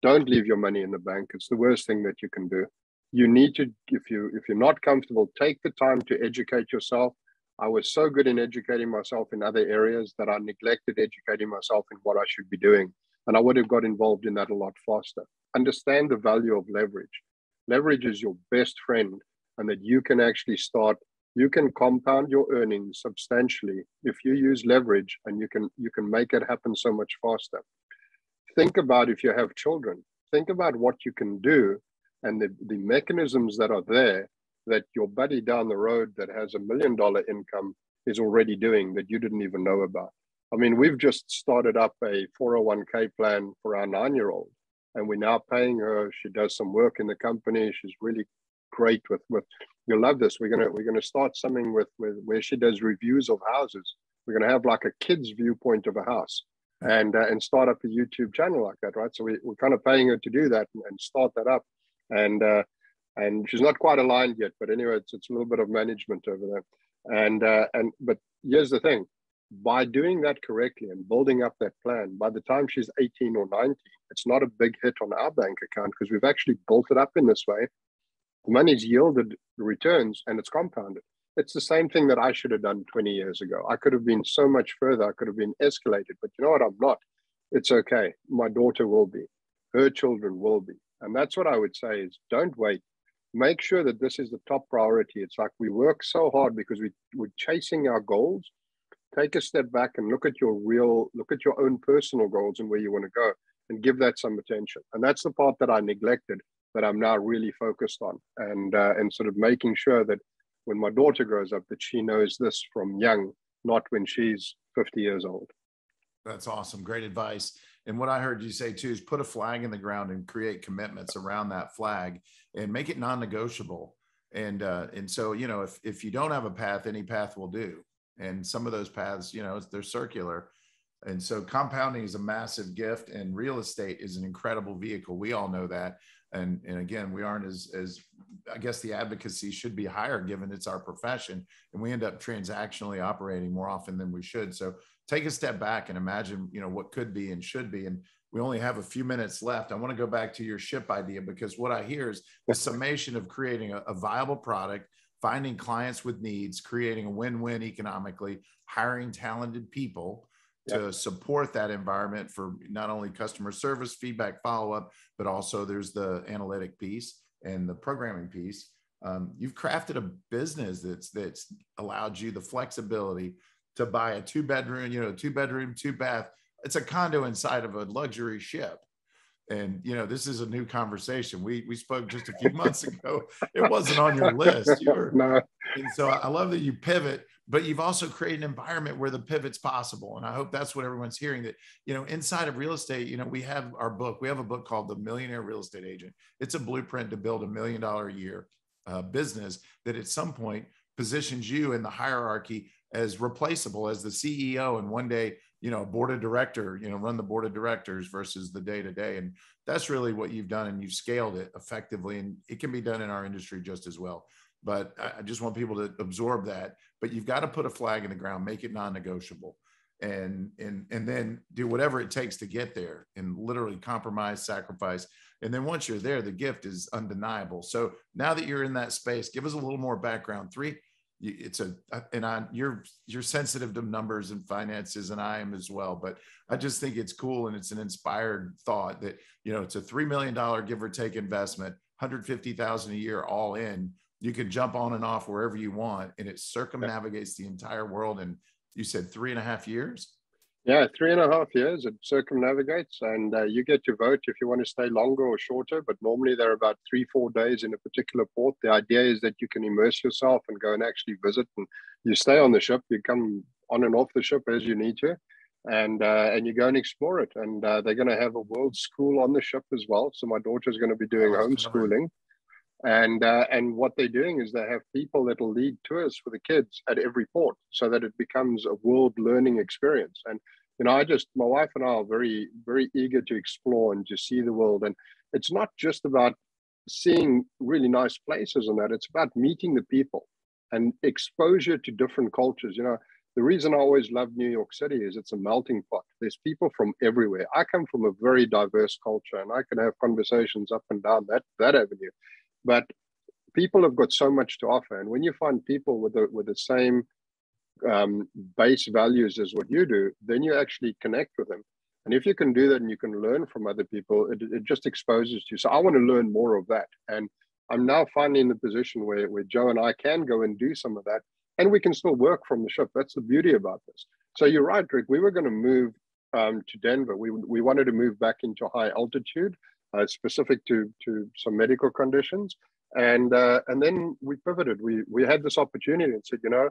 Don't leave your money in the bank. It's the worst thing that you can do. You need to, if you're not comfortable, take the time to educate yourself. I was so good in educating myself in other areas that I neglected educating myself in what I should be doing. And I would have got involved in that a lot faster. Understand the value of leverage. Leverage is your best friend, and that you can actually you can compound your earnings substantially if you use leverage, and you can make it happen so much faster. Think about if you have children, think about what you can do and the mechanisms that are there that your buddy down the road that has $1 million income is already doing that you didn't even know about. I mean, we've just started up a 401k plan for our 9-year-old, and we're now paying her. She does some work in the company. She's really great with you'll love this. We're gonna start something with where she does reviews of houses. We're gonna have like a kid's viewpoint of a house, and start up a YouTube channel like that, right? So we're kind of paying her to do that and start that up. And she's not quite aligned yet, but anyway, it's a little bit of management over there. But here's the thing: by doing that correctly and building up that plan, by the time she's 18 or 19, it's not a big hit on our bank account because we've actually built it up in this way. The money's yielded returns and it's compounded. It's the same thing that I should have done 20 years ago. I could have been so much further. I could have been escalated, but you know what? I'm not. It's okay. My daughter will be. Her children will be. And that's what I would say is don't wait. Make sure that this is the top priority. It's like we work so hard because we're chasing our goals. Take a step back and look at your own personal goals and where you want to go and give that some attention. And that's the part that I neglected that I'm now really focused on and sort of making sure that when my daughter grows up, that she knows this from young, not when she's 50 years old. That's awesome. Great advice. And what I heard you say too is put a flag in the ground and create commitments around that flag and make it non-negotiable. And so, you know, if you don't have a path, any path will do. And some of those paths, you know, they're circular. And so compounding is a massive gift and real estate is an incredible vehicle. We all know that. And again, we aren't as I guess the advocacy should be higher given it's our profession and we end up transactionally operating more often than we should. So take a step back and imagine, you know, what could be and should be. And we only have a few minutes left. I want to go back to your ship idea because what I hear is the summation of creating a viable product, finding clients with needs, creating a win-win economically, hiring talented people to support that environment for not only customer service, feedback, follow-up, but also there's the analytic piece and the programming piece. You've crafted a business that's allowed you the flexibility to buy a two-bedroom, you know, two-bedroom, two-bath. It's a condo inside of a luxury ship. And, you know, this is a new conversation. We spoke just a few months ago. It wasn't on your list. No. And so I love that you pivot, but you've also created an environment where the pivot's possible. And I hope that's what everyone's hearing, that, you know, inside of real estate, you know, we have our book. We have a book called The Millionaire Real Estate Agent. It's a blueprint to build $1 million a year business that at some point positions you in the hierarchy as replaceable as the CEO. And one day, you know, board of director, you know, run the board of directors versus the day-to-day. And that's really what you've done. And you've scaled it effectively. And it can be done in our industry just as well. But I just want people to absorb that. But you've got to put a flag in the ground, make it non-negotiable, and then do whatever it takes to get there and literally compromise, sacrifice. And then once you're there, the gift is undeniable. So now that you're in that space, give us a little more background. You're sensitive to numbers and finances, and I am as well, but I just think it's cool. And it's an inspired thought that, you know, it's a $3 million give or take investment, 150,000 a year, all in. You can jump on and off wherever you want. And it circumnavigates the entire world. And you said 3.5 years? Yeah, 3.5 years. It circumnavigates, and you get to vote if you want to stay longer or shorter. But normally they're about 3-4 days in a particular port. The idea is that you can immerse yourself and go and actually visit, and you stay on the ship. You come on and off the ship as you need to, and you go and explore it. And they're going to have a world school on the ship as well. So my daughter's going to be doing homeschooling. And what they're doing is they have people that will lead tours for the kids at every port so that it becomes a world learning experience. And, you know, my wife and I are very, very eager to explore and to see the world. And it's not just about seeing really nice places and that, it's about meeting the people and exposure to different cultures. You know, the reason I always love New York City is it's a melting pot. There's people from everywhere. I come from a very diverse culture and I can have conversations up and down that avenue. But people have got so much to offer. And when you find people with the same base values as what you do, then you actually connect with them. And if you can do that and you can learn from other people, it just exposes you. So I want to learn more of that. And I'm now finally in the position where Joe and I can go and do some of that. And we can still work from the ship. That's the beauty about this. So you're right, Rick. We were going to move to Denver. We wanted to move back into high altitude. Specific to some medical conditions, and then we pivoted. We had this opportunity and said, you know,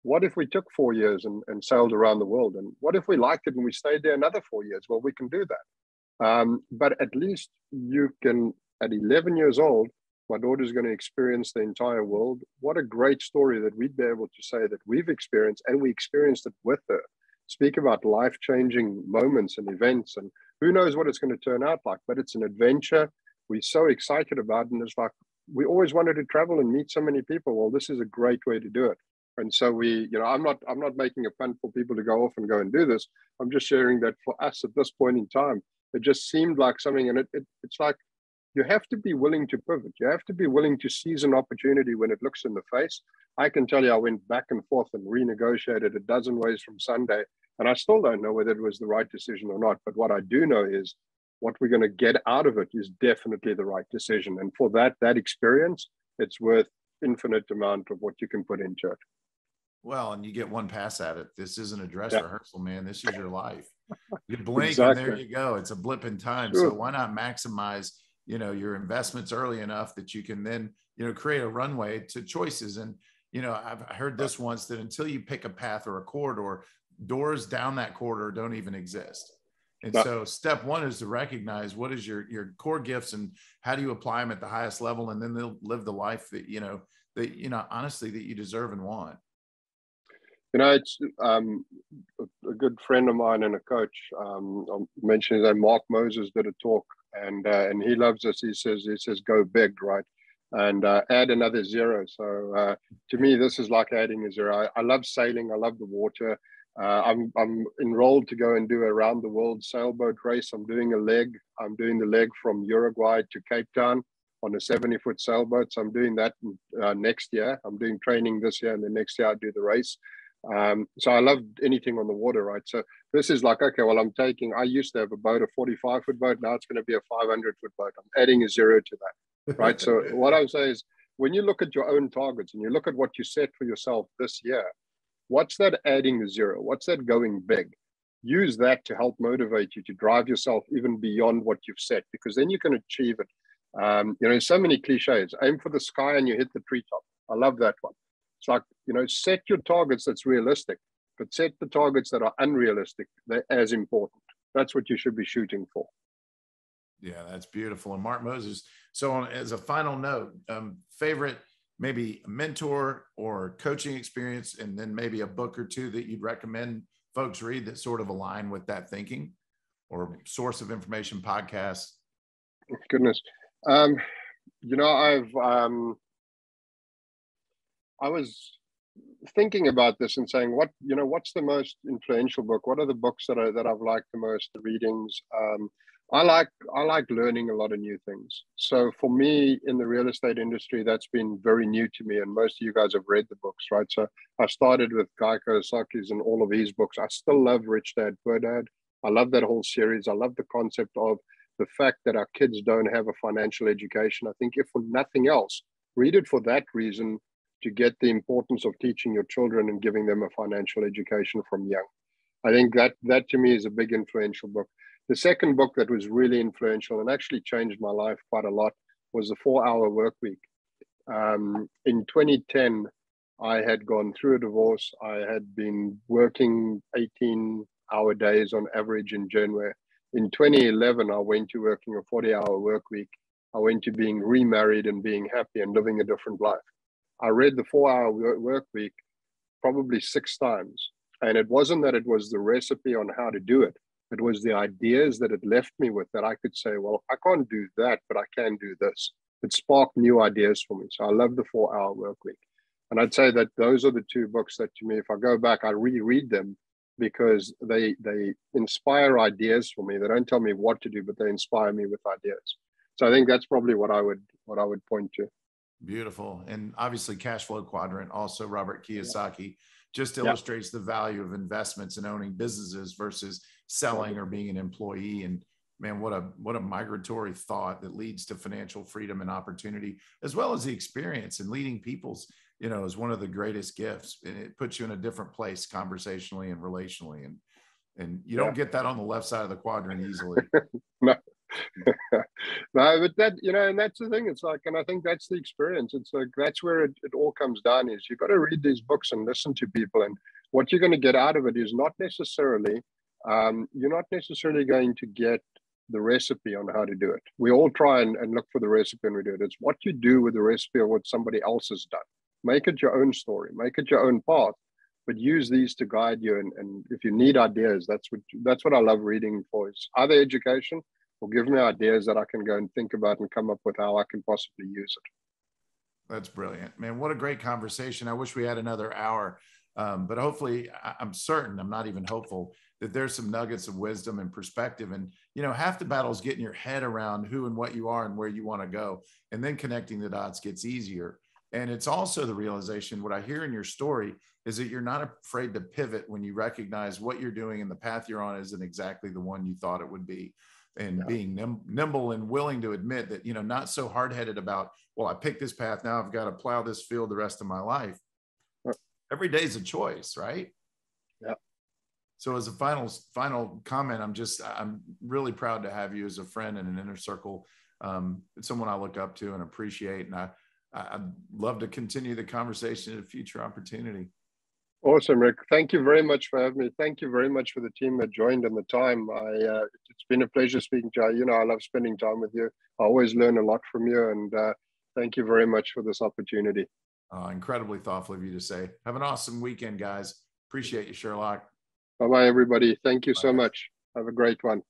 what if we took 4 years and sailed around the world, and what if we liked it and we stayed there another 4 years? Well, we can do that, but at least you can. At 11 years old, my daughter's going to experience the entire world. What a great story that we'd be able to say that we've experienced, and we experienced it with her. Speak about life-changing moments and events, and who knows what it's going to turn out like, but it's an adventure. We're so excited about it. And it's like, we always wanted to travel and meet so many people. Well, this is a great way to do it. And so I'm not making a punt for people to go off and go and do this. I'm just sharing that for us at this point in time, it just seemed like something, and it's like you have to be willing to pivot. You have to be willing to seize an opportunity when it looks in the face. I can tell you, I went back and forth and renegotiated a dozen ways from Sunday, and I still don't know whether it was the right decision or not. But what I do know is what we're going to get out of it is definitely the right decision. And for that experience, it's worth infinite amount of what you can put into it. Well, and you get one pass at it. This isn't a dress rehearsal, man. This is your life. You blink Exactly. and there you go. It's a blip in time. Sure. So why not maximize, your investments early enough that you can then, create a runway to choices. And, I've heard this once, that until you pick a path or a corridor, doors down that corridor don't even exist. And so step one is to recognize what is your core gifts and how do you apply them at the highest level. And then they'll live the life that, honestly, that you deserve and want. It's a good friend of mine and a coach. I'll mention his name, Mark Moses, did a talk, and he loves us. He says, go big, right? And add another zero. So to me, this is like adding a zero. I love sailing. I love the water. I'm enrolled to go and do a round the world sailboat race. I'm doing a leg. I'm doing the leg from Uruguay to Cape Town on a 70-foot sailboat. So I'm doing that next year. I'm doing training this year, and the next year I do the race. So I love anything on the water, right? So this is like, okay, well, I used to have a boat, a 45-foot boat. Now it's going to be a 500-foot boat. I'm adding a zero to that, right? So what I would say is, when you look at your own targets and you look at what you set for yourself this year, what's that adding a zero? What's that going big? Use that to help motivate you to drive yourself even beyond what you've set, because then you can achieve it. So many cliches. Aim for the sky and you hit the treetop. I love that one. It's like, set your targets that's realistic, but set the targets that are unrealistic. They're as important. That's what you should be shooting for. Yeah, that's beautiful. And Mark Moses, so as a final note, favorite maybe mentor or coaching experience, and then maybe a book or two that you'd recommend folks read that sort of align with that thinking, or source of information, podcasts? Goodness. I was thinking about this and saying, what's the most influential book? What are the books that I've liked the most, the readings? I like learning a lot of new things. So for me in the real estate industry, that's been very new to me. And most of you guys have read the books, right? So I started with Guy Kowasaki's and all of his books. I still love Rich Dad, Poor Dad. I love that whole series. I love the concept of the fact that our kids don't have a financial education. I think if for nothing else, read it for that reason, to get the importance of teaching your children and giving them a financial education from young. I think that to me is a big influential book. The second book that was really influential and actually changed my life quite a lot was The 4-Hour Workweek. In 2010, I had gone through a divorce. I had been working 18-hour days on average in Genware. In 2011, I went to working a 40-hour work week. I went to being remarried and being happy and living a different life. I read The 4-Hour Work Week probably 6 times. And it wasn't that it was the recipe on how to do it. It was the ideas that it left me with that I could say, well, I can't do that, but I can do this. It sparked new ideas for me. So I love The 4-Hour Work Week. And I'd say that those are the 2 books that, to me, if I go back, I reread them because they inspire ideas for me. They don't tell me what to do, but they inspire me with ideas. So I think that's probably what I would point to. Beautiful. And obviously Cash Flow Quadrant, also Robert Kiyosaki, just illustrates the value of investments and owning businesses versus selling or being an employee. And man, what a migratory thought that leads to financial freedom and opportunity, as well as the experience. And leading people's, is one of the greatest gifts. And it puts you in a different place conversationally and relationally. And you don't get that on the left side of the quadrant easily. No. No, but that, and that's the thing. It's like, and I think that's the experience. It's like, that's where it all comes down is you've got to read these books and listen to people. And what you're going to get out of it is not necessarily, you're not necessarily going to get the recipe on how to do it. We all try and look for the recipe and we do it. It's what you do with the recipe or what somebody else has done. Make it your own story, make it your own path, but use these to guide you. And if you need ideas, that's what I love reading for, is either education or give me ideas that I can go and think about and come up with how I can possibly use it. That's brilliant, man. What a great conversation. I wish we had another hour, but hopefully I'm certain, I'm not even hopeful, that there's some nuggets of wisdom and perspective. And, you know, half the battle is getting your head around who and what you are and where you want to go. And then connecting the dots gets easier. And it's also the realization, what I hear in your story is that you're not afraid to pivot when you recognize what you're doing and the path you're on isn't exactly the one you thought it would be. And being nimble and willing to admit that, you know, not so hard-headed about, well, I picked this path, now I've got to plow this field the rest of my life. Every day is a choice, right? Yeah. So as a final comment, I'm really proud to have you as a friend and an inner circle, someone I look up to and appreciate. And I'd love to continue the conversation at a future opportunity. Awesome, Rick. Thank you very much for having me. Thank you very much for the team that joined and the time. It's been a pleasure speaking to you. You know, I love spending time with you. I always learn a lot from you, and thank you very much for this opportunity. Incredibly thoughtful of you to say. Have an awesome weekend, guys. Appreciate you, Sherlock. Bye-bye, everybody. Thank you so Bye. much. Have a great one.